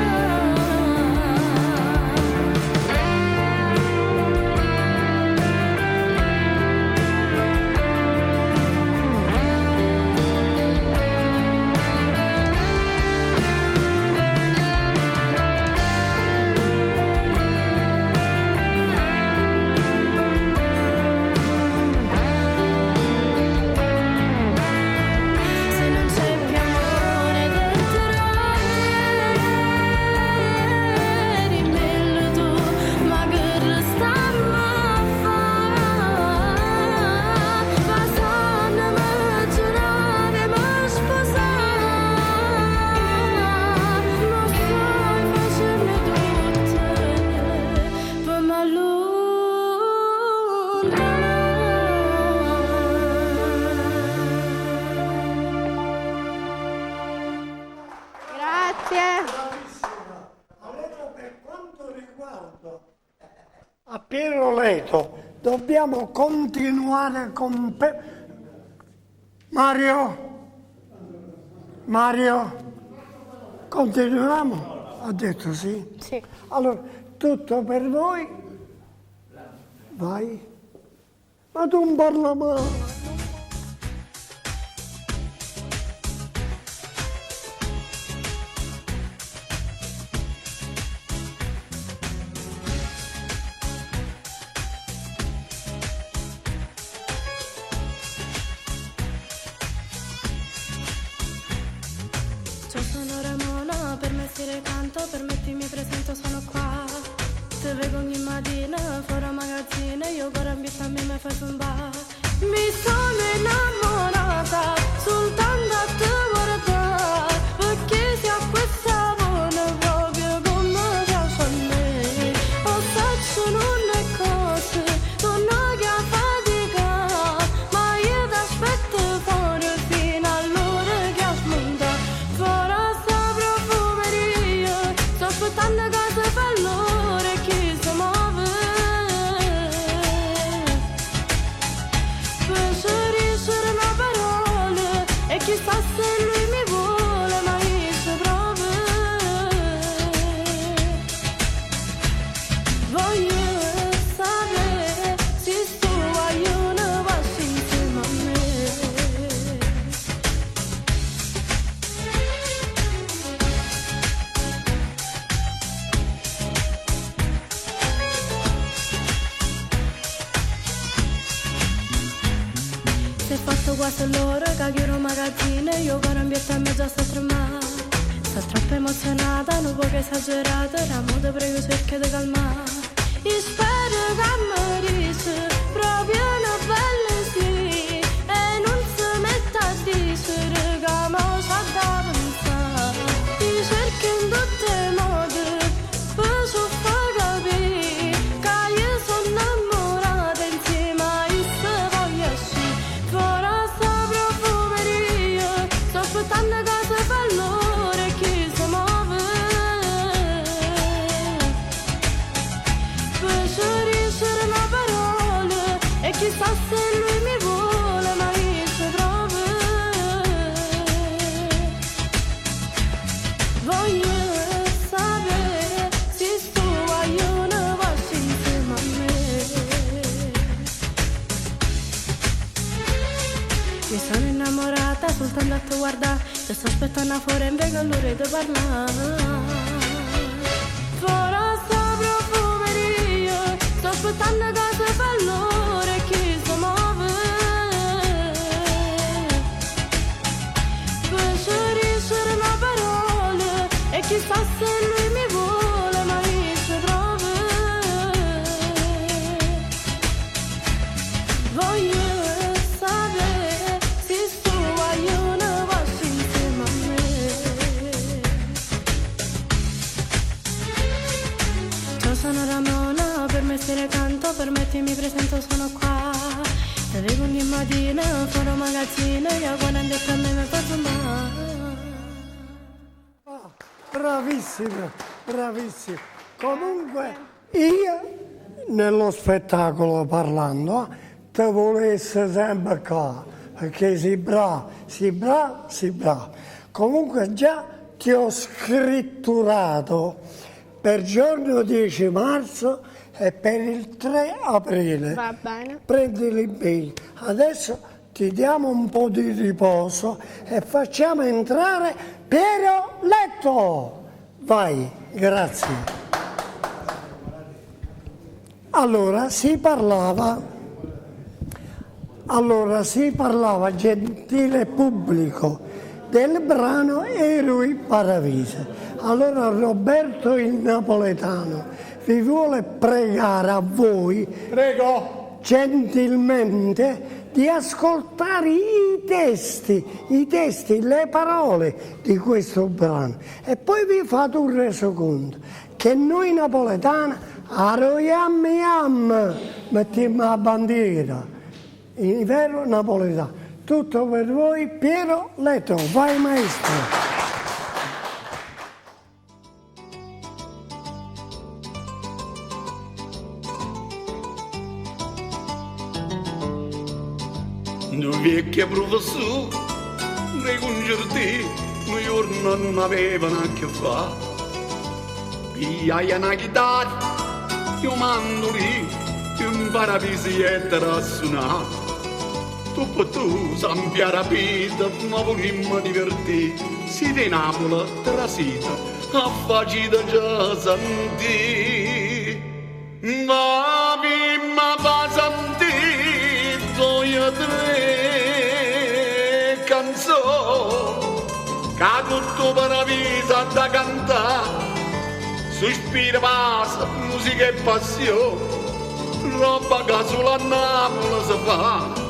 Se non c'è più amore dentro te, dimmelo tu, ma che restammo a fare? Passando me giurare ma sposare, ma stai facendo tutto per m'allontanare. Grazie. Adesso per quanto riguarda a Piero Leto, dobbiamo continuare con Mario, continuiamo? Ha detto sì? Sì. Allora, tutto per voi? Vai. Ma tu non parla mai. mestiere canto, permetti mi presento, sono qua. Te vedo ogni mattina fuori a magazzino, io con ambiente a me mi fai zumbare. Mi sono innamorata soltanto a te guardare, perché si ha questa buona proprio come piace a me. Ho fatto nulle cose, torno che a fatica, ma io ti aspetto fuori fino all'ora che a smonta. Fuori sta profumeria, sto aspettando che si fa l'ora e chi si muove. Preferisce una parola e chissà se lui mi vuole, ma io ci provo. Voglio sapere se tu vogliono passi insieme a me. Si è fatto quasi l'ora che chiudo il magazzino, io con ambiente a mezzo sto tremando. Sto troppo emozionata, non poco esagerata, ramo te prego cerca di calmare. Io spero che mi dice proprio una bella sì, e non si metta a dire che mo c'ha da pensare. Io cerco in tutti i modi, per far capire che io sono innamorata insieme a io se voglio uscire. Fuori sta profumeria, sto aspettando che si fa l'ora e chi si muove. Preferisce una parola e chissà se lui mi vuole, ma io ci provo. Voglio sapere se tu vogliono passi insieme a me. Mi sono innamorata soltanto a te guardare, ti sto aspettando fuori invece che l'ora di parlare. Fuori sta profumeria, sto aspettando che si fa l'ora e chi si muove. Preferisce una parola e chissà se lui mi vuole, ma io ci provo. Voglio sapere se tu vogliono passi insieme a me. Ciao, sono Ramona, per mestiere canto, permetti mi presento, sono qua. Te vedo ogni mattina fuori un magazzino, io quando andetto a me mi faccio male. Bravissima, bravissima. Comunque io nello spettacolo parlando te volessi sempre qua, perché sei bravo, sei bravo, sei bravo. Comunque già ti ho scritturato per giorno 10 marzo e per il 3 aprile. Va bene. Prendi l'impegno. Adesso ti diamo un po' di riposo e facciamo entrare Piero Letto. Vai, grazie. Allora si parlava, gentile pubblico, del brano Eroi Paravise. Allora Roberto il Napoletano vi vuole pregare a voi, Prego. gentilmente, di ascoltare i testi, le parole di questo brano e poi vi fate un resoconto che noi napoletani aroiam mettiamo la bandiera in vero napoletano. Tutto per voi, Piero Letto. Vai maestro. Un vecchio professore nei concerti un giorno non avevano a che fare. Pigliai una chitarra, io mando lì, un parapisietta a suonare. Tu San Rapita, ma volimmo divertire, si di Napoli trasita, a facita già sentì. Ma prima fa sentire io tre canzoni, che tutto paradiso da cantare, sospiro, passa, musica e passione, roba che solo a Napoli si fa.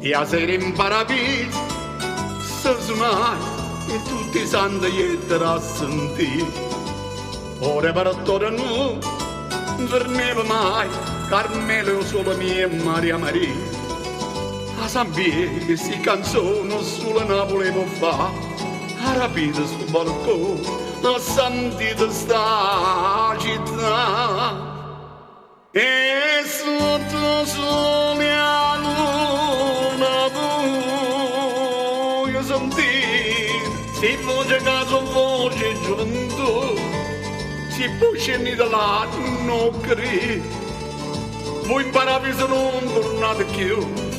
E a sera in paradiso si suonai e tutti i santi iettero a sentire. Ora per torno non tornava mai Carmelo solo mia e Maria Maria. A San Pietro che si canzone sulla Napoli può fare, ha rapito sul balcone, ha sentito sta città. E sotto sole a luna voglio sentire, si voce caso voce gioventù, si può scendere da là, non credo, voi in paradiso non tornate più.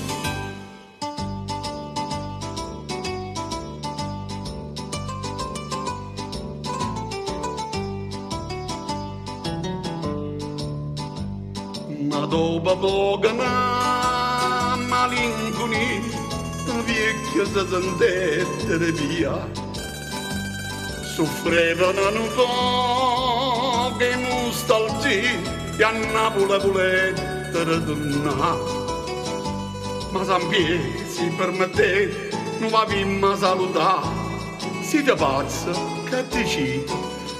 Ma dopo poco una malinconia vecchia si sentettere via, soffrevano un po' che nostalgia e a Napoli volettero tornare. Ma San Pietro si permette, non va a salutare, siete pazzi che decide,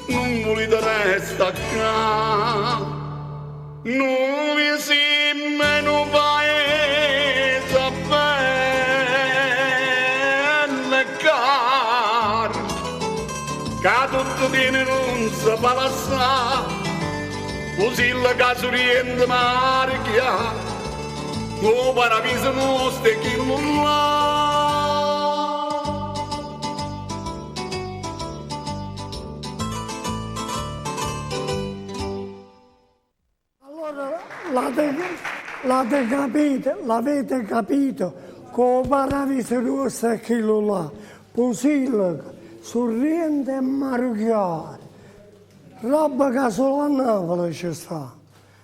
non volete restare qua. Noi siamo in un paese bello e caro, che tutto viene non si palassa, così la casa oriente mare chiaro, o paradiso nostro è chi non l'ha. L'avete capito, con paradiso nostro è quello là, Posillico, sorriente e marchiare, roba che solo a Napoli ci sta.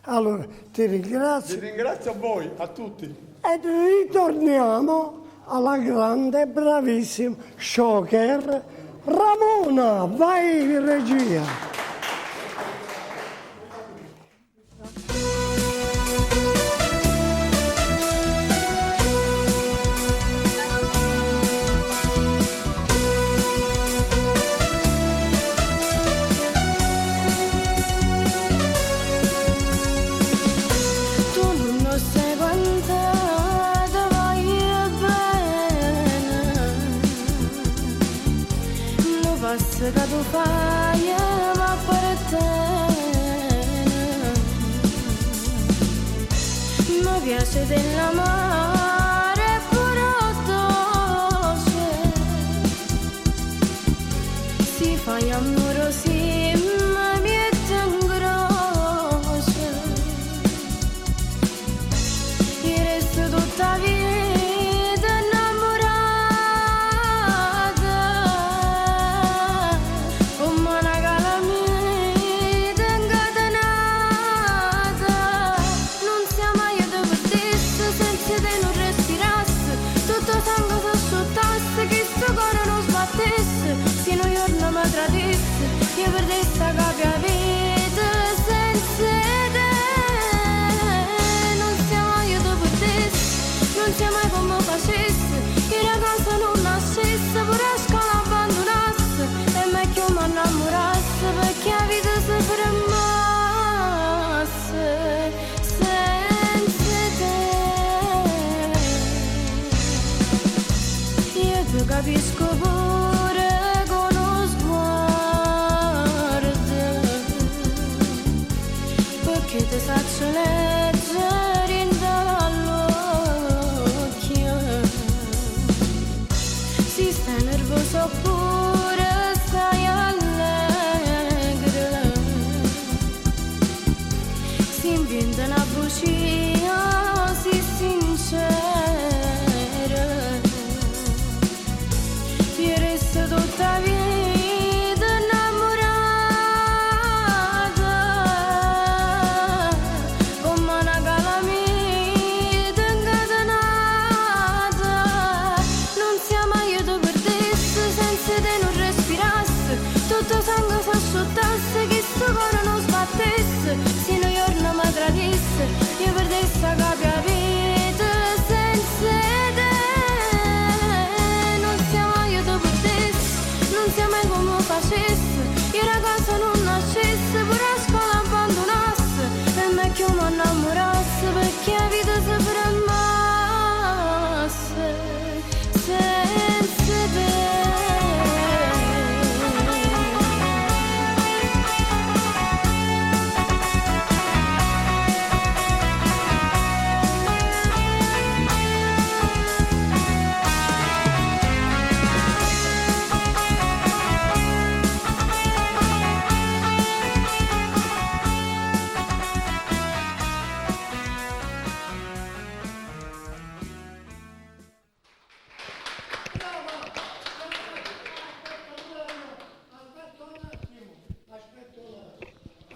Allora, ti ringrazio. Vi ringrazio a voi, a tutti. E ritorniamo alla grande, bravissima showker Ramona, vai regia. Che tu fai ma per te mi piace dell'amore pure dolce, si fa amorosi ma mi è tan grosso, io resto tutta vita io per questa capia vita senza te, non siamo io dopo te, non siamo mai come facesse, io ragazza non nascesse, pure a scuola abbandonasse, e meglio mi innamorasse, perché la vita si fermasse senza te, io ti capisco pure con uno sguardo, che ti faccio leggere in dall'occhio, si stai nervoso oppure stai allegro, si inventa una bugia, si sincera, io resto tutta vita innamorata.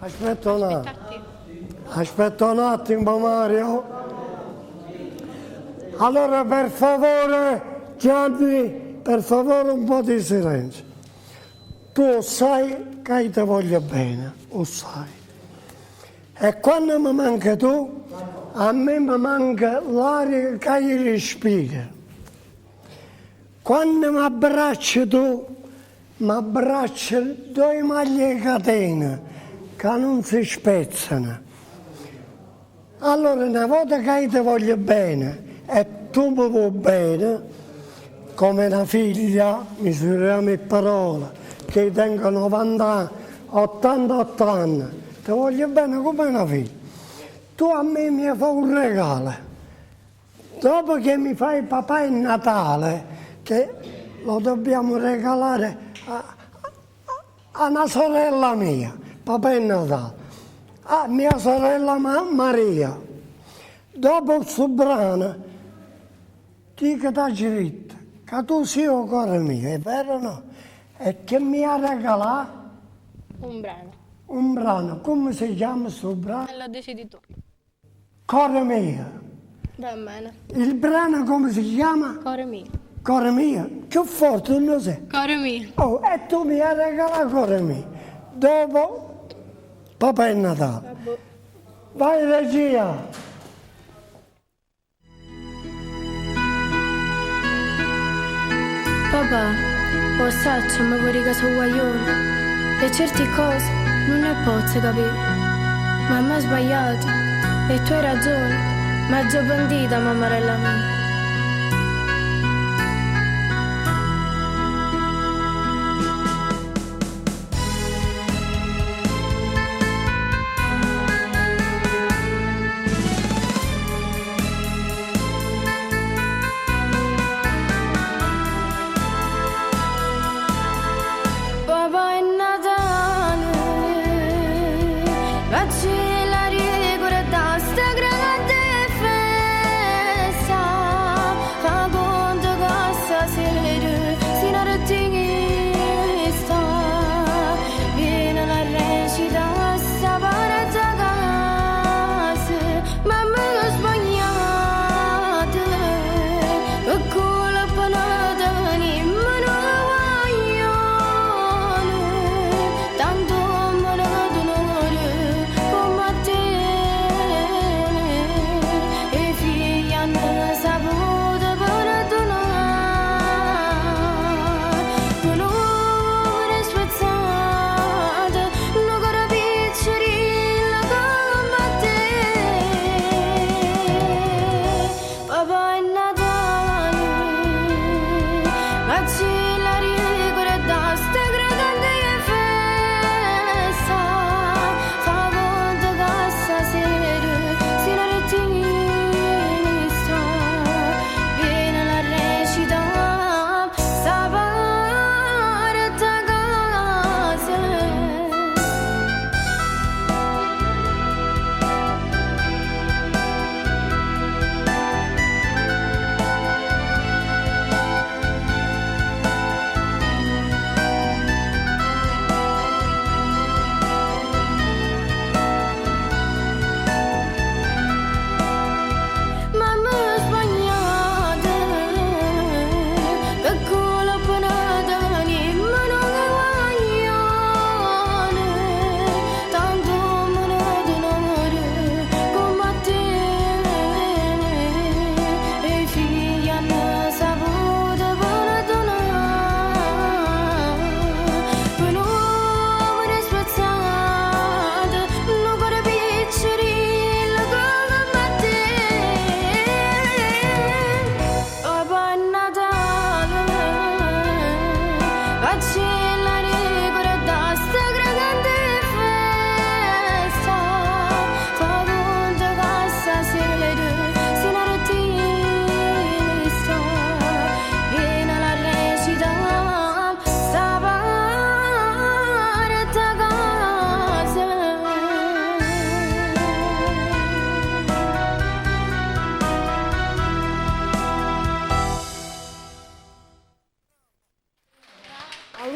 Aspetta un attimo. Aspettarti. Aspetta un attimo, Mario. Allora, per favore, Gianni, per favore un po' di silenzio. Tu sai che io ti voglio bene, lo sai. E quando mi manca tu, a me mi manca l'aria che io respiro. Quando mi abbracci tu, mi abbracci due maglie catene che non si spezzano. Allora, una volta che io ti voglio bene e tu mi vuoi bene, come una figlia, misuriamo in parole, che tengo 90 anni, 88 anni, ti voglio bene come una figlia. Tu a me mi fai un regalo. Dopo che mi fai papà il Natale, che lo dobbiamo regalare a una sorella mia, papà il Natale, a mia sorella Maria. Dopo questo brano, dico da diritto, che tu sei il cuore mio, è vero o no? E che mi ha regalato Un brano. un brano, come si chiama questo brano? E lo decidi tu. Cuore mio. Va bene. Il brano come si chiama? Cuore mio. Cuore mio. Che forte tu non sei. Cuore mio. Oh, e tu mi hai regalato cuore mio. Dopo, papà è Natale. Vai regia. Papà, lo saccio, ma fuori casa guaglione. E certe cose non ne posso capire. Mamma ha sbagliato e tu hai ragione, ma già bandita, mammarella mia. Papà è Natale, facci la ricorda sta grande festa, fa conto che stasera si non sta, viene la recita sta parata casa, mamma ho sbagliato, e con la panata ma non voglio. Tanto amore d'onore come te, e figli hanno saputo perdonare, con ore spezzate, non ancora piccerilla come te. Papà è Natale, ma ci la ricorda sta grande festa, fa conto che stasera si non sta, viene la recita sta parte casa. Mamma ho sbagliato, che con la panata ma non voglio, tanto amore d'onore come te, e i figli hanno saputo perdonare, con ore spezzate, non ancora piccerilla come te. Papà è Natale, facci la ricorda sta grande festa, fa conto che stasera si non sta, viene la recita sta parte casa.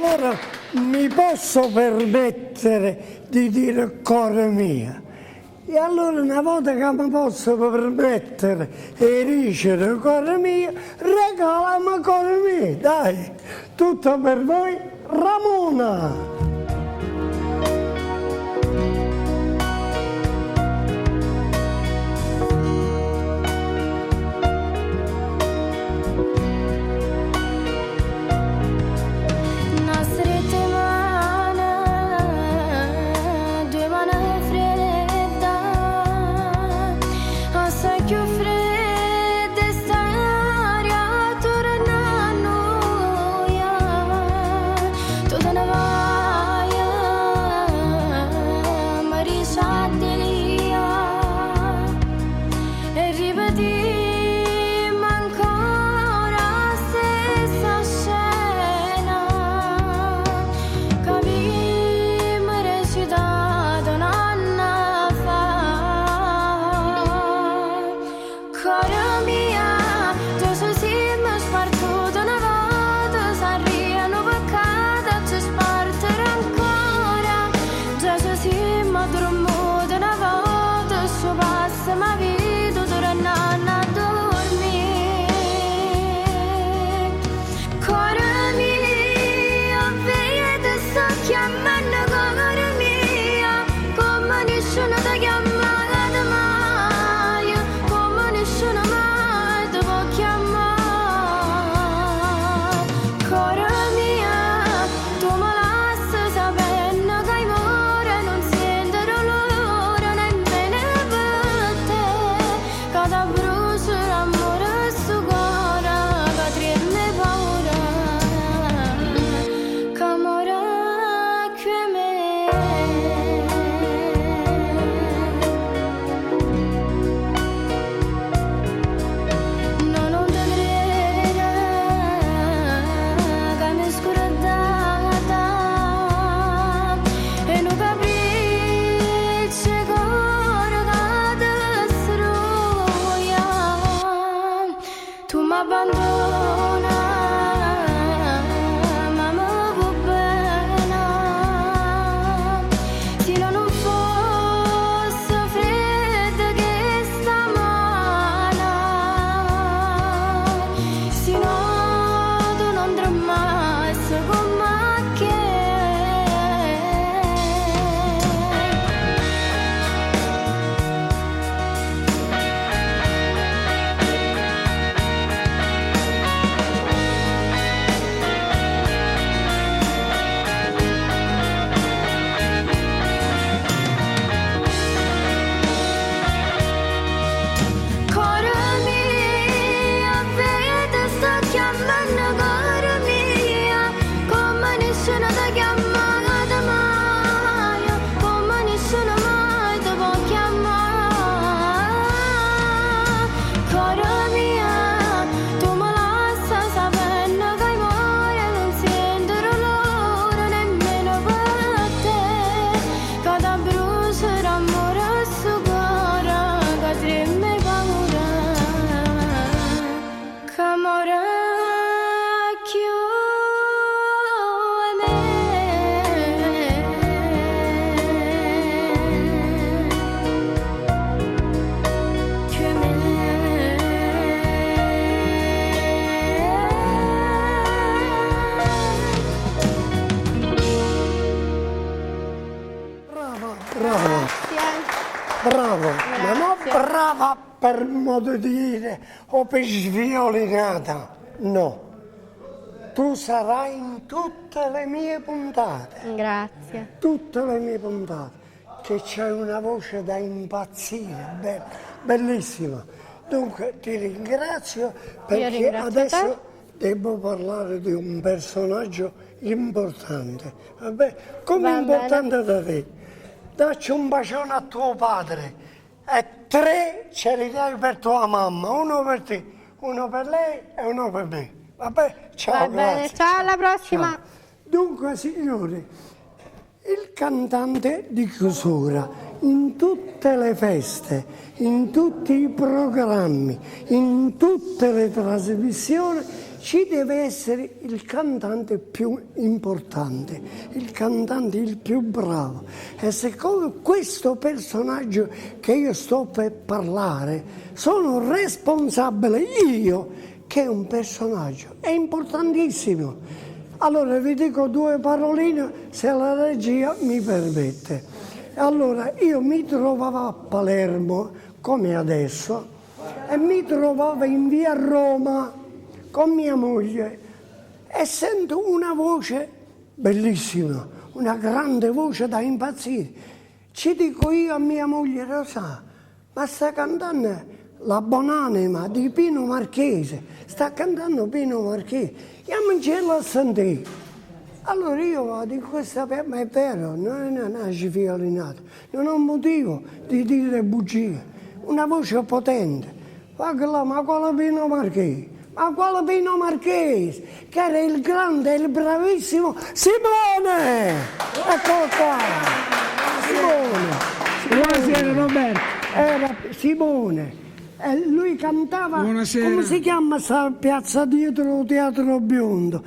allora mi posso permettere di dire cuore mio. E allora una volta che mi posso permettere di dicere cuore mio, regalami cuore mio, dai, tutto per voi, Ramona. Bravo, ma non brava per modo di dire o per sviolinata, no. Tu sarai in tutte le mie puntate. Grazie. Tutte le mie puntate, che c'è una voce da impazzire, bellissima. Dunque ti ringrazio perché adesso devo parlare di un personaggio importante, vabbè? Come importante da te. Dacci un bacione a tuo padre e 3 ce li dai per tua mamma, uno per te, uno per lei e uno per me. Vabbè, ciao, va bene, grazie. ciao, alla prossima. Ciao. Dunque, signori, il cantante di chiusura in tutte le feste, in tutti i programmi, in tutte le trasmissioni, ci deve essere il cantante più importante, il cantante il più bravo. E siccome questo personaggio che io sto per parlare, sono responsabile io, che è un personaggio, è importantissimo. Allora vi dico 2 paroline, se la regia mi permette. Allora, io mi trovavo a Palermo, come adesso, e mi trovavo in via Roma con mia moglie e sento una voce bellissima, una grande voce da impazzire. Ci dico io a mia moglie, lo sa, ma sta cantando la buonanima di Pino Marchese, sta cantando Pino Marchese, andiamoci a sentire. Allora io dico, ma è vero, non è una violinata, non ho motivo di dire bugie, una voce potente. Ma quale Pino Marchese? Ma quale Pino Marchese? Che era il grande, il bravissimo Simone! Eccolo qua! Simone! Buonasera Roberto! Era Simone. E lui cantava. Buonasera. Come si chiama questa piazza dietro Teatro Biondo?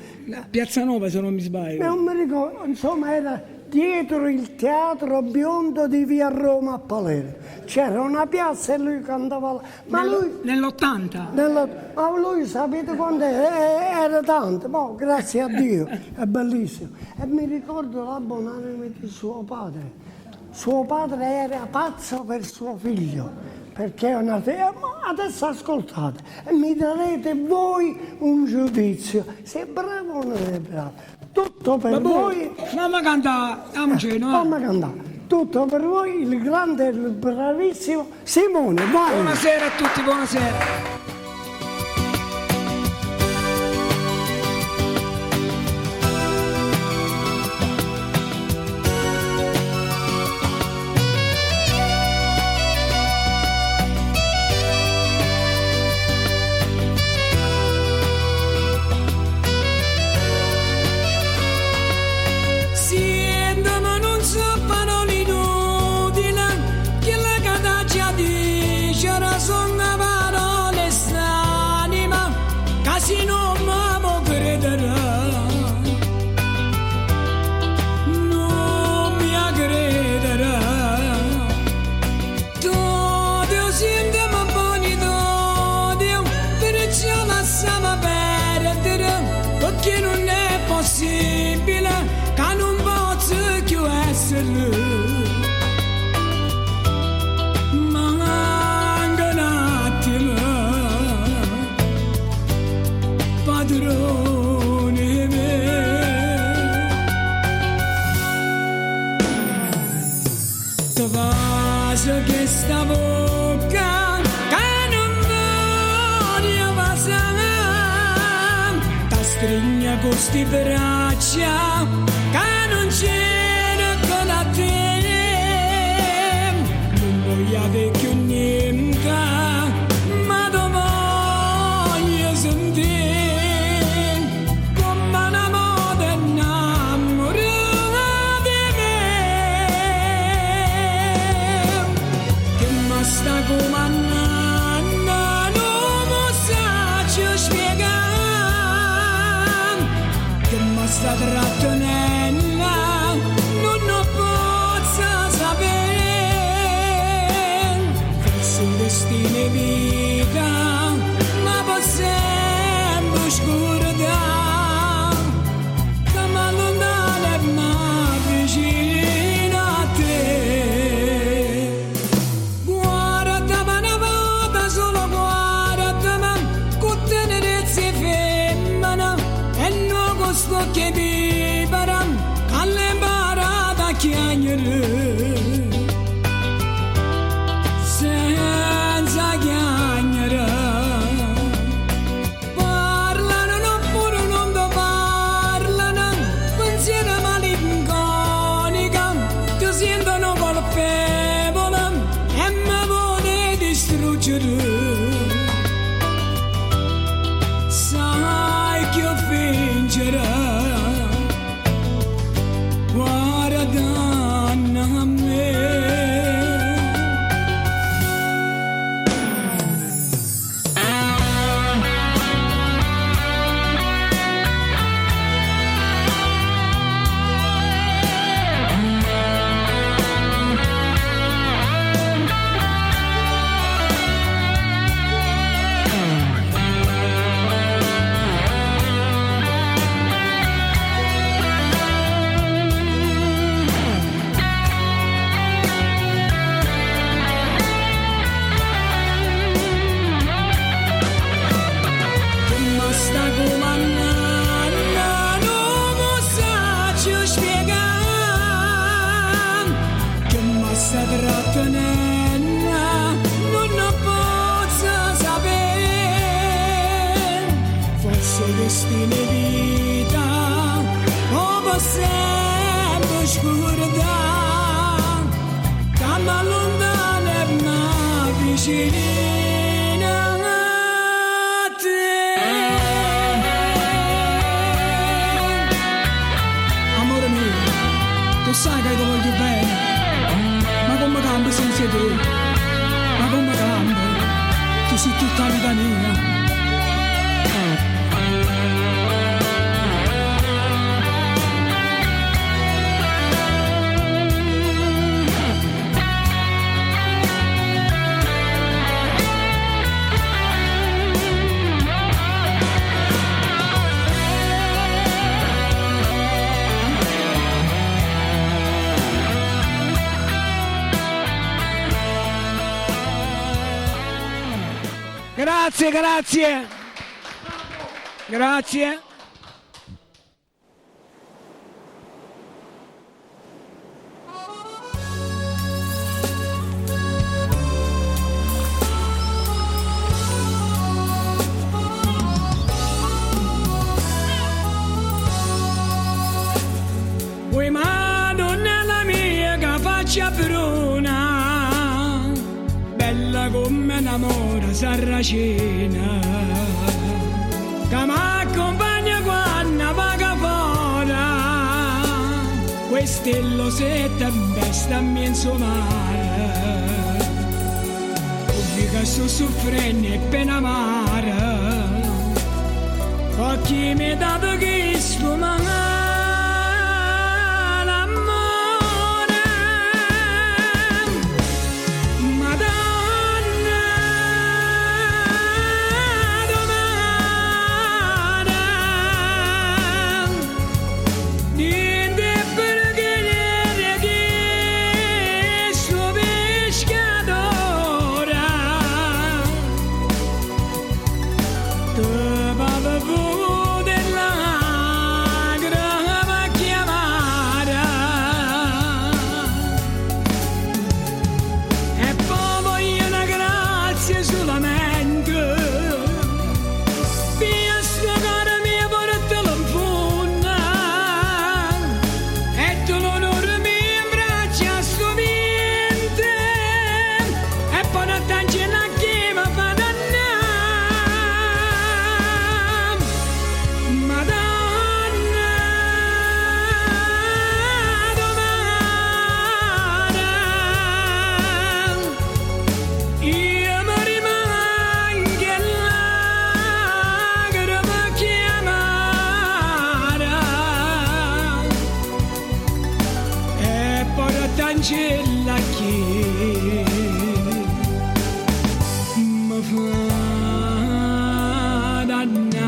Piazza Nova, se non mi sbaglio. Non mi ricordo, insomma era dietro il Teatro Biondo di via Roma a Palermo. C'era una piazza e lui cantava là. Ma lui nell'80? Ma lui sapete quando era tanto, boh, grazie a Dio, è bellissimo. E mi ricordo la buonanima di suo padre. Suo padre era pazzo per suo figlio. Perché è una adesso ascoltate e mi darete voi un giudizio se è bravo o non è bravo. Tutto per voi. Mamma canta, mamma canta. Tutto per voi, il grande e il bravissimo Simone. Vai. Buonasera a tutti, buonasera. Queste braccia che non c'erano a te, non voglio più niente, ma ti voglio sentire come una moda innamorata di me, che mi sta comandando, non posso spiegare. Sta trattenendo, non posso sapere, forse il destino è vita, ma possiamo scordare, che mi allontana e mi vicino a te. Guardami una volta, solo guardami, con tenerezza e femmina, e non con sto che viveram, alle barada chiagnere, senza chiagnere. Parlano oppure non ti parlano, pensiero malinconica, ti sentono colpevole e mi vuole distruggere. Sai che ho fingere. oscurità, che mi allontana e mi avvicina a te. Amore mio, tu sai che ti voglio bene, ma come cambio senza te? Ma come cambio? Tu sei tutta la vita mia. Grazie, grazie. Grazie. Vuoi Madonna la mia che faccia bruna, bella come un'amore sarracina, che m'accompagna quando vaga fuori, questo se tempestami in suo mare, oggi che sto soffrendo e pena amara, occhi mi dato che sfumano. Angela che mi fa dannare.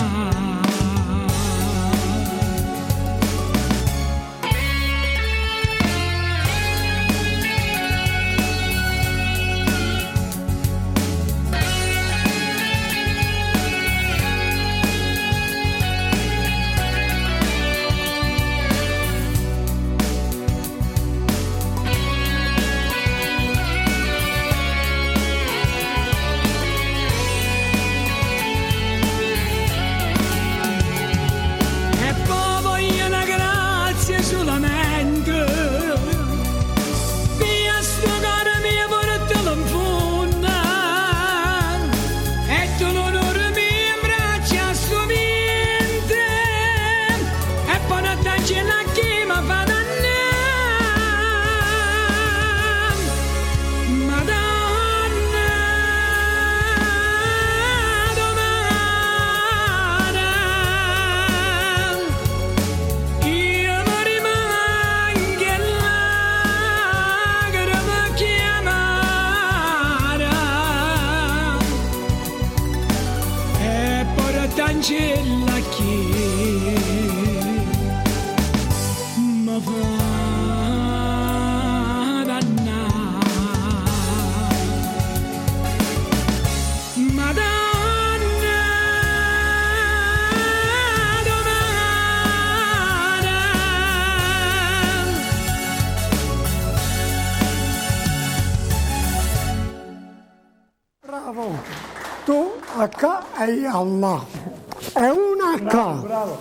Angela che mi fa dannare. Madonna domani. Bravo, tu H e Allah. È una H. Bravo.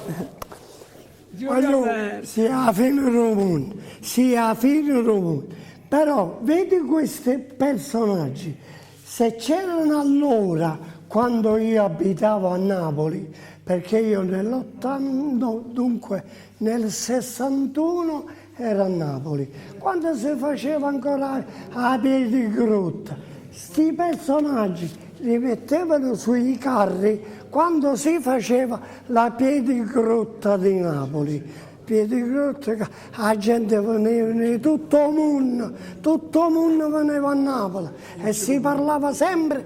sia fine del mondo, sia fine del mondo. Però vedi questi personaggi, se c'erano allora, quando io abitavo a Napoli, perché io nell'80, dunque nel 61 ero a Napoli, quando si faceva ancora a piedi grotta, sti personaggi li mettevano sui carri quando si faceva la piedigrotta di Napoli. Piedigrotta, la gente veniva, tutto il mondo veniva a Napoli e si parlava sempre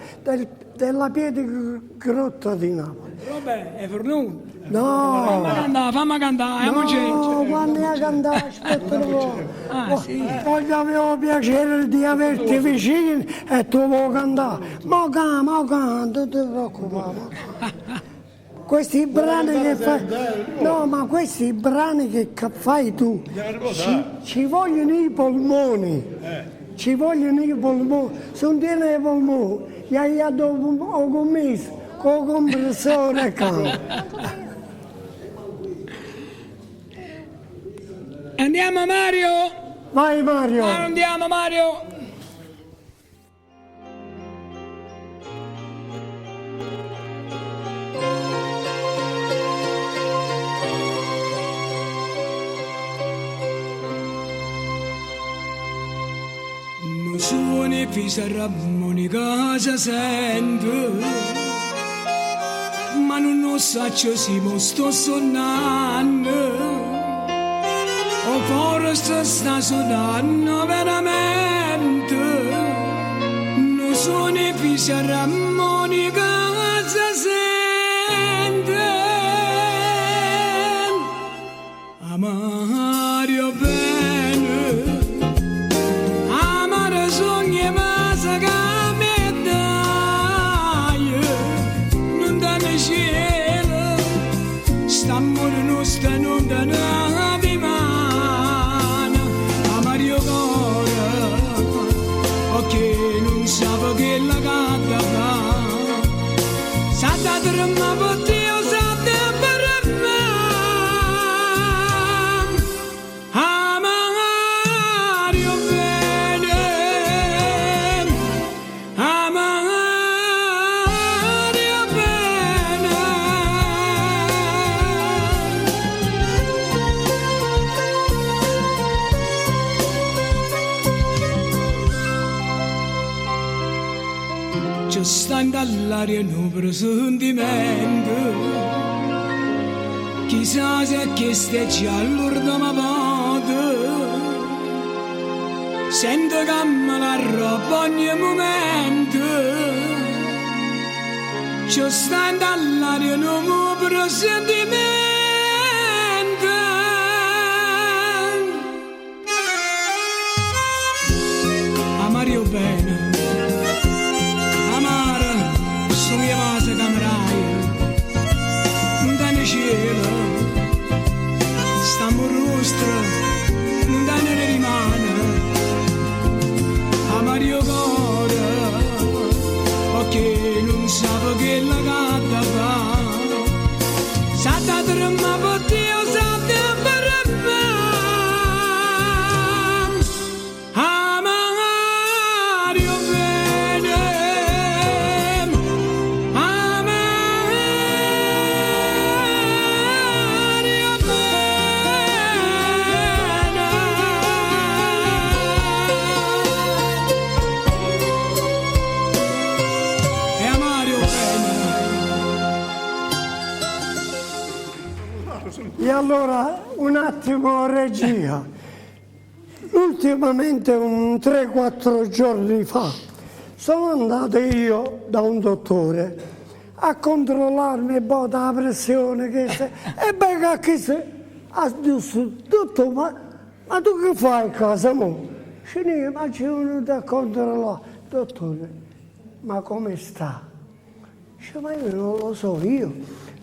della piedigrotta di Napoli. Vabbè, è venuto. No, Fammi cantare, no, quando a cantare, aspetta un po'. Poi avevo piacere di averti vicino e tu vuoi cantare. Ma canta, non ti preoccupare. Questi brani che fai, no, ma questi brani che fai tu, ci vogliono i polmoni, ci vogliono i polmoni, se non tieni i polmoni, gli hai dato un commesso, con il compressore canta. Andiamo Mario? Vai Mario! Andiamo Mario! Non suoni fisa armonica si sente, ma non so se si sto suonando. O forse sta suonando veramente, non suoni fisa armonica si sente. Amario bene, amare sogni ma sa che mi dai, non da ne cielo, sta amore nostro non da navi mai. Che non sape che la canta fa, sa da tremma per Dio, sa da per me. Amario bene, amario bene. Ci stanno all'aria un presentimento, chissà se che stai già all'orda ma vado, sento che me la roba ogni momento. Ci stanno all'aria un presentimento. Amario bene, cielo, stiamo rostra, non da ne rimane, a Mario Cora, perché non sape che la canta fa, sa da tremma per Dio, sa da per me. Amario bene, E allora un attimo regia, ultimamente 3-4 giorni fa sono andato io da un dottore a controllarmi un po' la pressione e beh che se ha detto ma tu che fai a casa mo? Ma ci venuto a controllare, dottore, ma come sta? Dice, ma io non lo so, io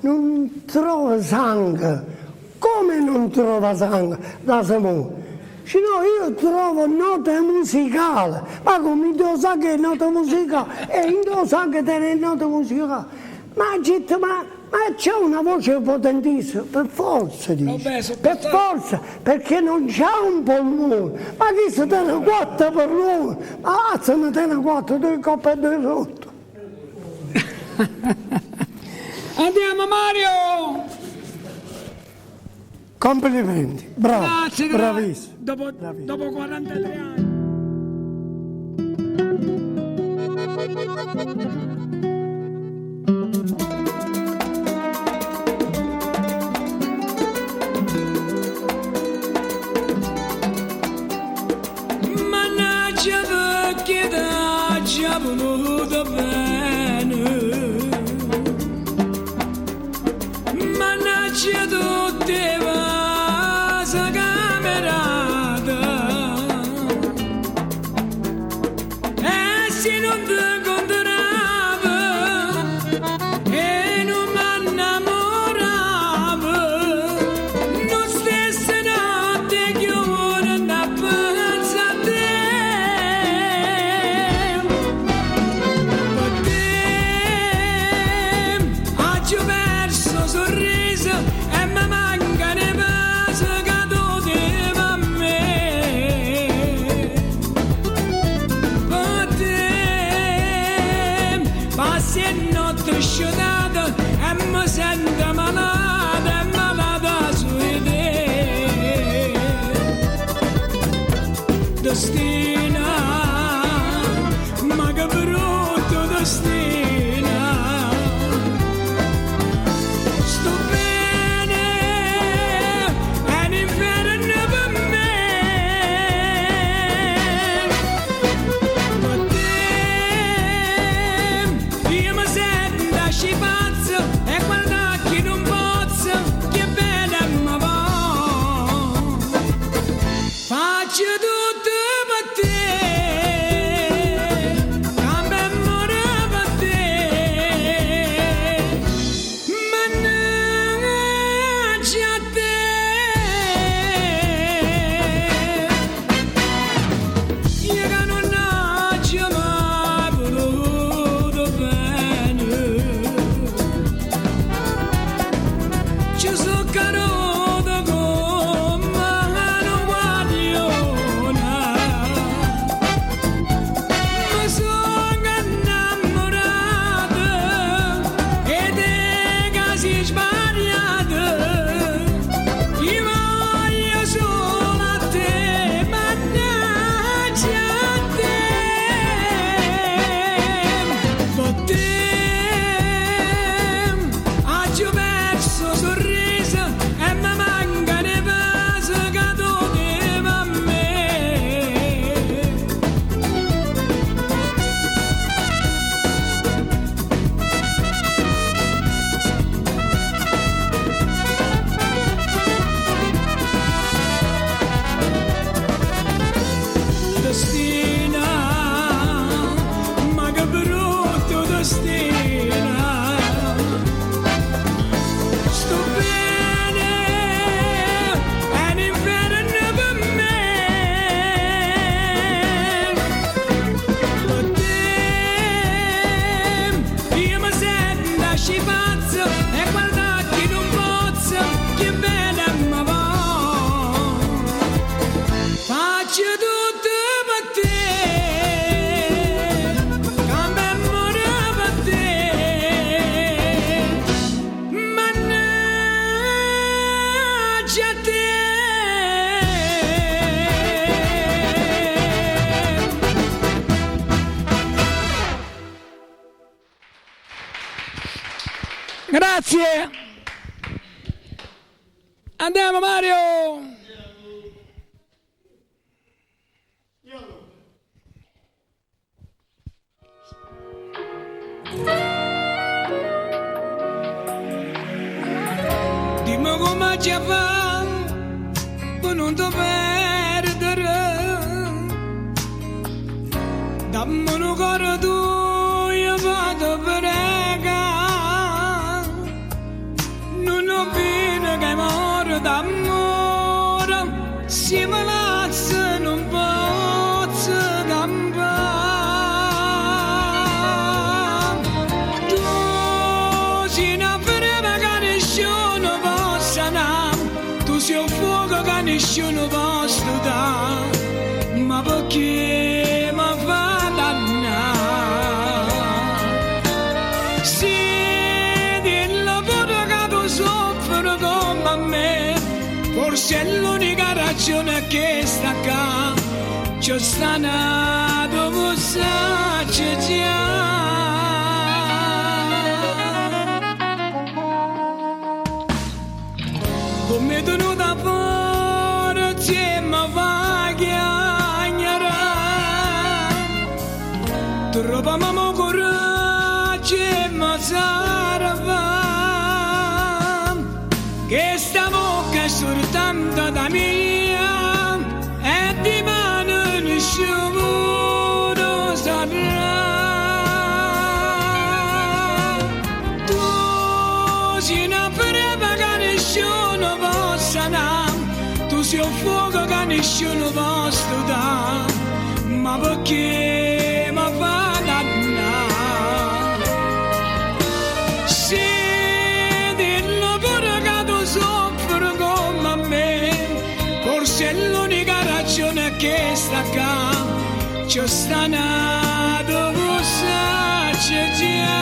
non trovo sangue. Come non trova sangue da Simone? Dice, no, io trovo note musicali. Ma come tu sai che è nota musicale? E in tu sai che te è nota musicale? Ma ha detto, ma Ma c'è una voce potentissima, per forza, dice. Vabbè, Per forza, perché non c'ha un polmone. Ma chi si tiene 4 per l'uno? Ma se ne tiene 4, 2 coppe e 2 rotto. Andiamo Mario! Complimenti, bravo, Grazie, bravissimo. Dopo 43 anni. Mannaggia perché ti ha voluto bene. Mannaggia tutte vasa camerata. E se non ti contorava e non m'annamorava, non stesse notte che ora da pensa a te. Per te ho perso sorriso e mi manca ne pace cadute a me. Per te passi e notte sciolata e mi sento malata e malata su te. Destina, ma che brutto destina. Sto bene, è l'inferno per me. Per te, io mi sento scipazzo e guarda chi non pozzo, che bene mi va. Faccio tutto per te, cambio amore per te. Mannaggia a te, io che non ho mai voluto bene. Ci sono caduto come una guardiana. Mi sono innamorata e dei casi sbagliati. Io voglio solo a te, mannaggia a te. Per te ho perso sorriso e mi manca ne pace cadute a me. Destina, ma che brutto destina. Sto bene, è l'inferno per me. Per te, io mi sento scipazzo e guarda chi non pozzo, che bene mi va. Faccio tutto per te, cambio amore per te. Mannaggia a te. Grazie. Andiamo Mario. Dimmi come ci fa per non ti perdere. Dammi un cuore tu, io vado prega. Non ho fine che muore d'amore, si me lazza non posso campare. Tu sei una breve fuoco che nessuno può stare, ma perché mi fa dannare? Sì, dillo pure che tu soffri come me, forse è l'unica ragione che sta qua, ci sta nato musacci già. Come tenuta fuori se mi fa chiagnare, troviamo coraggio e mi serve, che sta bocca è soltanto da mia e di mano nessuno saprà. Tu sei una prova che nessuno può sanare, tu sei un fuoco che nessuno può stare, ma perché mi fa dannare? Sì, dillo pure che tu soffri come me, forse è l'unica ragione che sta qua, ci sta nato musacci già.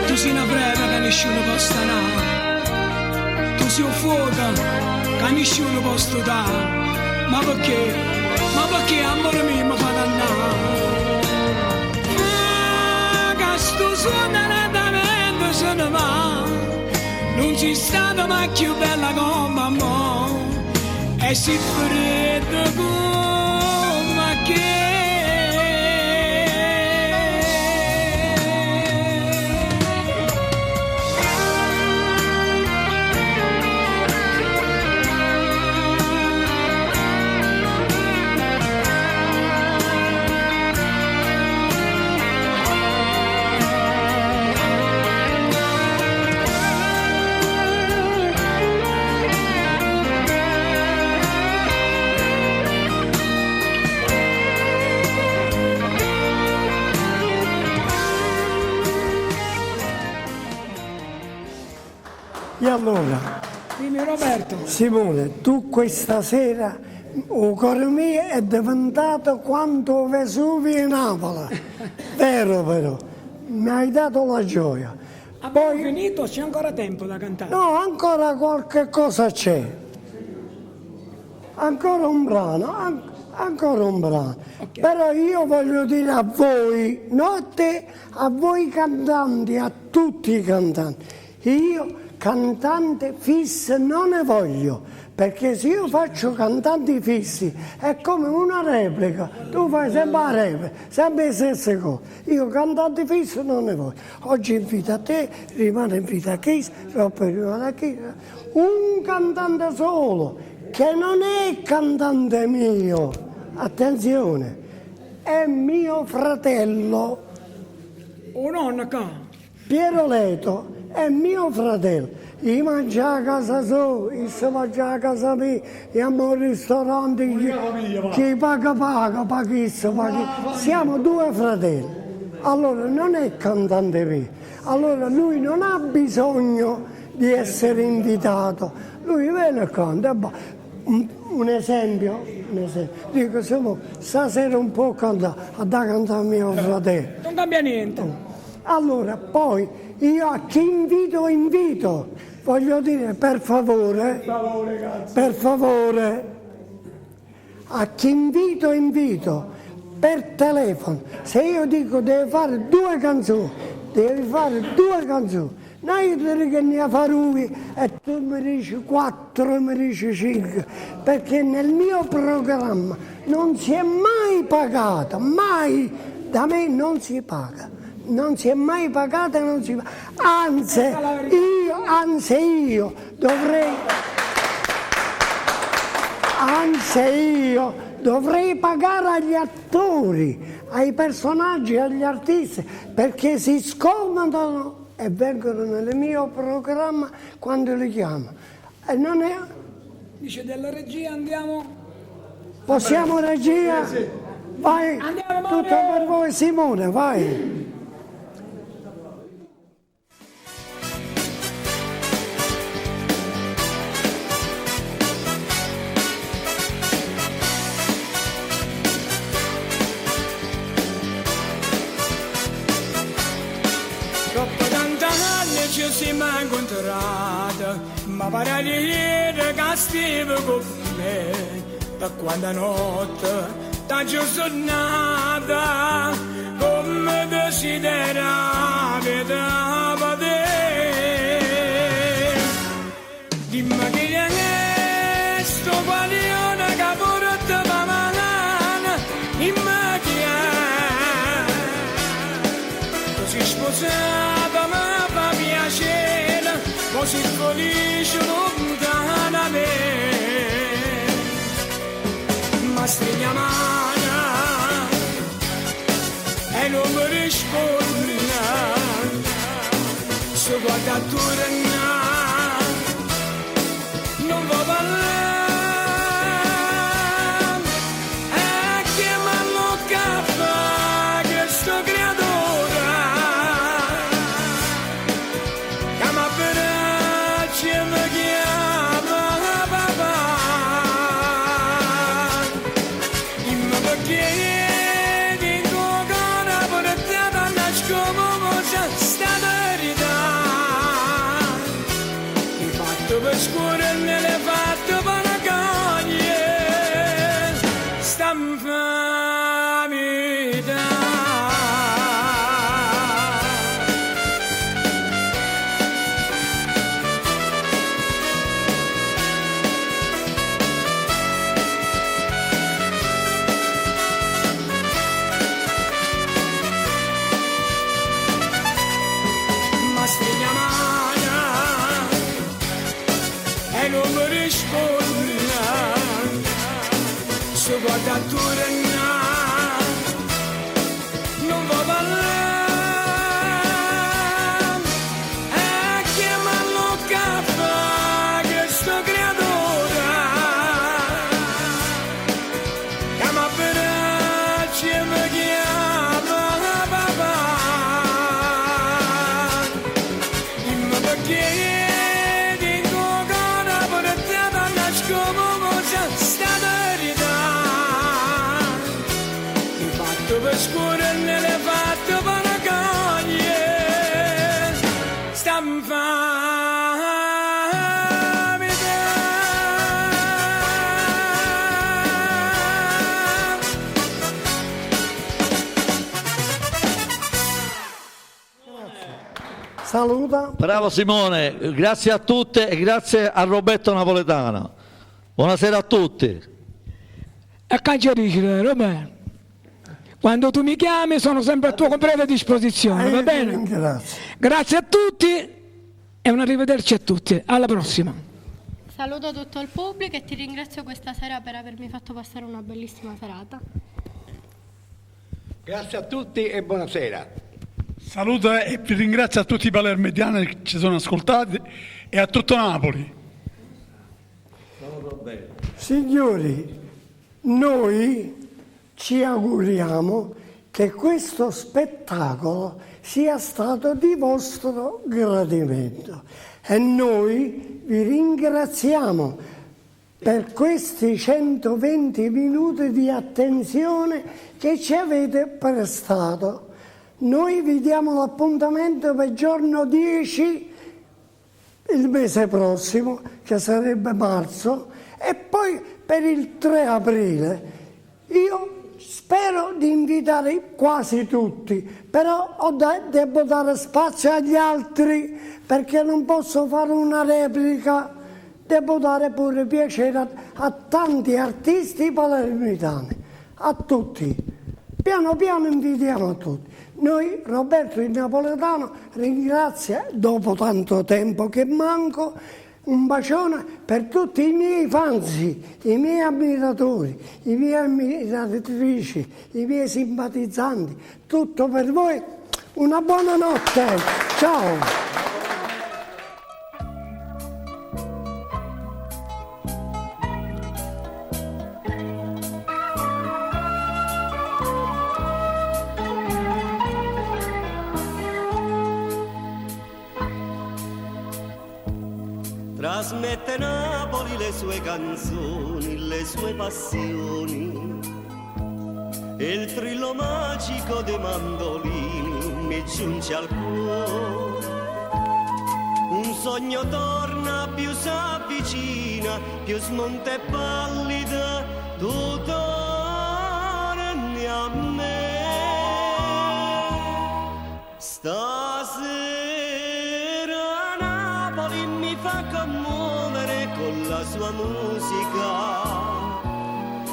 Tu sei una prova che nessuno può stanare, tu sei un fuoco che nessuno può stare, ma perché? Ma perché amore mio mi fa dannare? Che sto sfortunatamente se ne va, non c'è stata mai più bella come mo, e si fredda come che. E allora, Dimmi Roberto. Simone, tu questa sera, il cuore mio è diventato quanto Vesuvio in Napoli. Vero, però, mi hai dato la gioia. Abbiamo finito, c'è ancora tempo da cantare. No, ancora qualche cosa c'è. Ancora un brano, ancora un brano. Ok. Però io voglio dire a voi, non a te, a voi cantanti, a tutti i cantanti, io cantante fisso non ne voglio, perché se io faccio cantanti fissi è come una replica, tu fai sempre la replica, sempre le stesse cose. Io cantanti fissi non ne voglio. Oggi invito a te, rimane invito a Chiesa, dopo rimane a Chiesa. Un cantante solo, che non è cantante mio, attenzione, è mio fratello. O nonno qua? Piero Leto è mio fratello. Io mangio a casa sua, io si mangia a casa mia, andiamo al ristorante, chi paga, paga. Siamo due fratelli. Allora non è cantante mio. Allora lui non ha bisogno di essere invitato. Lui viene e canta. Un esempio. Dico, stasera un po' cantare, da cantare mio fratello. Non cambia niente. Allora, poi io a chi invito, voglio dire, per favore, a chi invito, per telefono, se io dico devi fare due canzoni, non io ti dico che ne fare una e tu mi dici 4, mi dici 5, perché nel mio programma non si è mai pagato, mai, da me non si paga. Non si è mai pagata e non si paga. Anzi, io dovrei pagare agli attori, ai personaggi, agli artisti, perché si scomodano e vengono nel mio programma quando li chiamo. E non è... Dice della regia andiamo? Possiamo regia? Sì. Vai, Andiamo, tutto per voi Simone, vai. Dopo tanti anni ci siamo incontrati, ma pare di ieri che stivi con me. Da quando notte t'ha giornata, come desideravi da vedere. Dimmi chi è sto guaglione che porta la mano, dimmi chi è. Così sposata mi fa piacere, così felice lontana me. Ma stringi la mano e non mi risponde, se guarda attorno non va parlare, e chiamalo cappa che sto creatore, chiama per e mi chiama papà. Dimmi perché dico che una portata nascono cosa sta verità. Mi fatto per scuola e me l'hai fatto per la coglie, sta infamità. Ma stringi la mano e non mi risponde, se guarda attorno non va parlare, e chiamalo cappa che sto creatore, chiama per e mi chiama papà. Dimmi perché dico che una portata nascono cosa sta verità. Mi fatto per scuola e me l'hai fatto per la coglie, sta Saluta. Bravo Simone, grazie a tutte e grazie a Roberto Napoletano. Buonasera a tutti. E cangia dice, Roberto, quando tu mi chiami sono sempre a tua completa disposizione, va bene? Grazie. Grazie a tutti e un arrivederci a tutti. Alla prossima. Saluto tutto il pubblico e ti ringrazio questa sera per avermi fatto passare una bellissima serata. Grazie a tutti e buonasera. Saluto e vi ringrazio a tutti i palermitani che ci sono ascoltati e a tutto Napoli. Signori, noi ci auguriamo che questo spettacolo sia stato di vostro gradimento e noi vi ringraziamo per questi 120 minuti di attenzione che ci avete prestato. Noi vi diamo l'appuntamento per giorno 10 il mese prossimo, che sarebbe marzo, e poi per il 3 aprile. Io spero di invitare quasi tutti, però devo dare spazio agli altri perché non posso fare una replica. Devo dare pure piacere a tanti artisti palermitani, a tutti. Piano piano invitiamo a tutti. Noi, Roberto il Napoletano, ringrazia, dopo tanto tempo che manco, un bacione per tutti i miei fans, i miei ammiratori, i miei ammiratrici, i miei simpatizzanti. Tutto per voi. Una buona notte. Ciao. trasmette Napoli le sue canzoni, le sue passioni, e il trillo magico dei mandolini mi giunge al cuore. Un sogno torna, più s'avvicina, più smonta e pallida, tu torni a me. Stasera Napoli mi fa commuovere con la sua musica.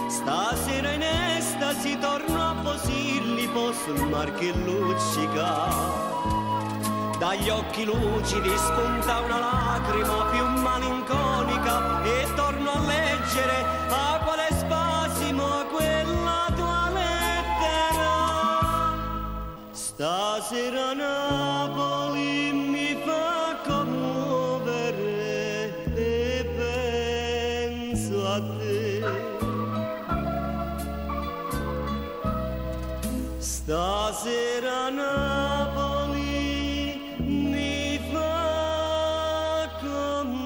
Stasera in estasi torno a Posillipo sul mar che luccica. Dagli occhi lucidi spunta una lacrima più malinconica e torno a leggere a quale spasimo quella tua lettera. Stasera Napoli mi fa commuovere e penso a te. Stasera Napoli mi fa commuovere.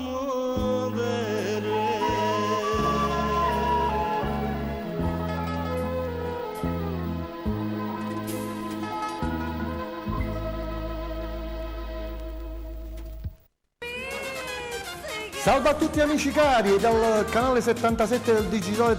Salve a tutti amici cari dal canale 77 del Digitale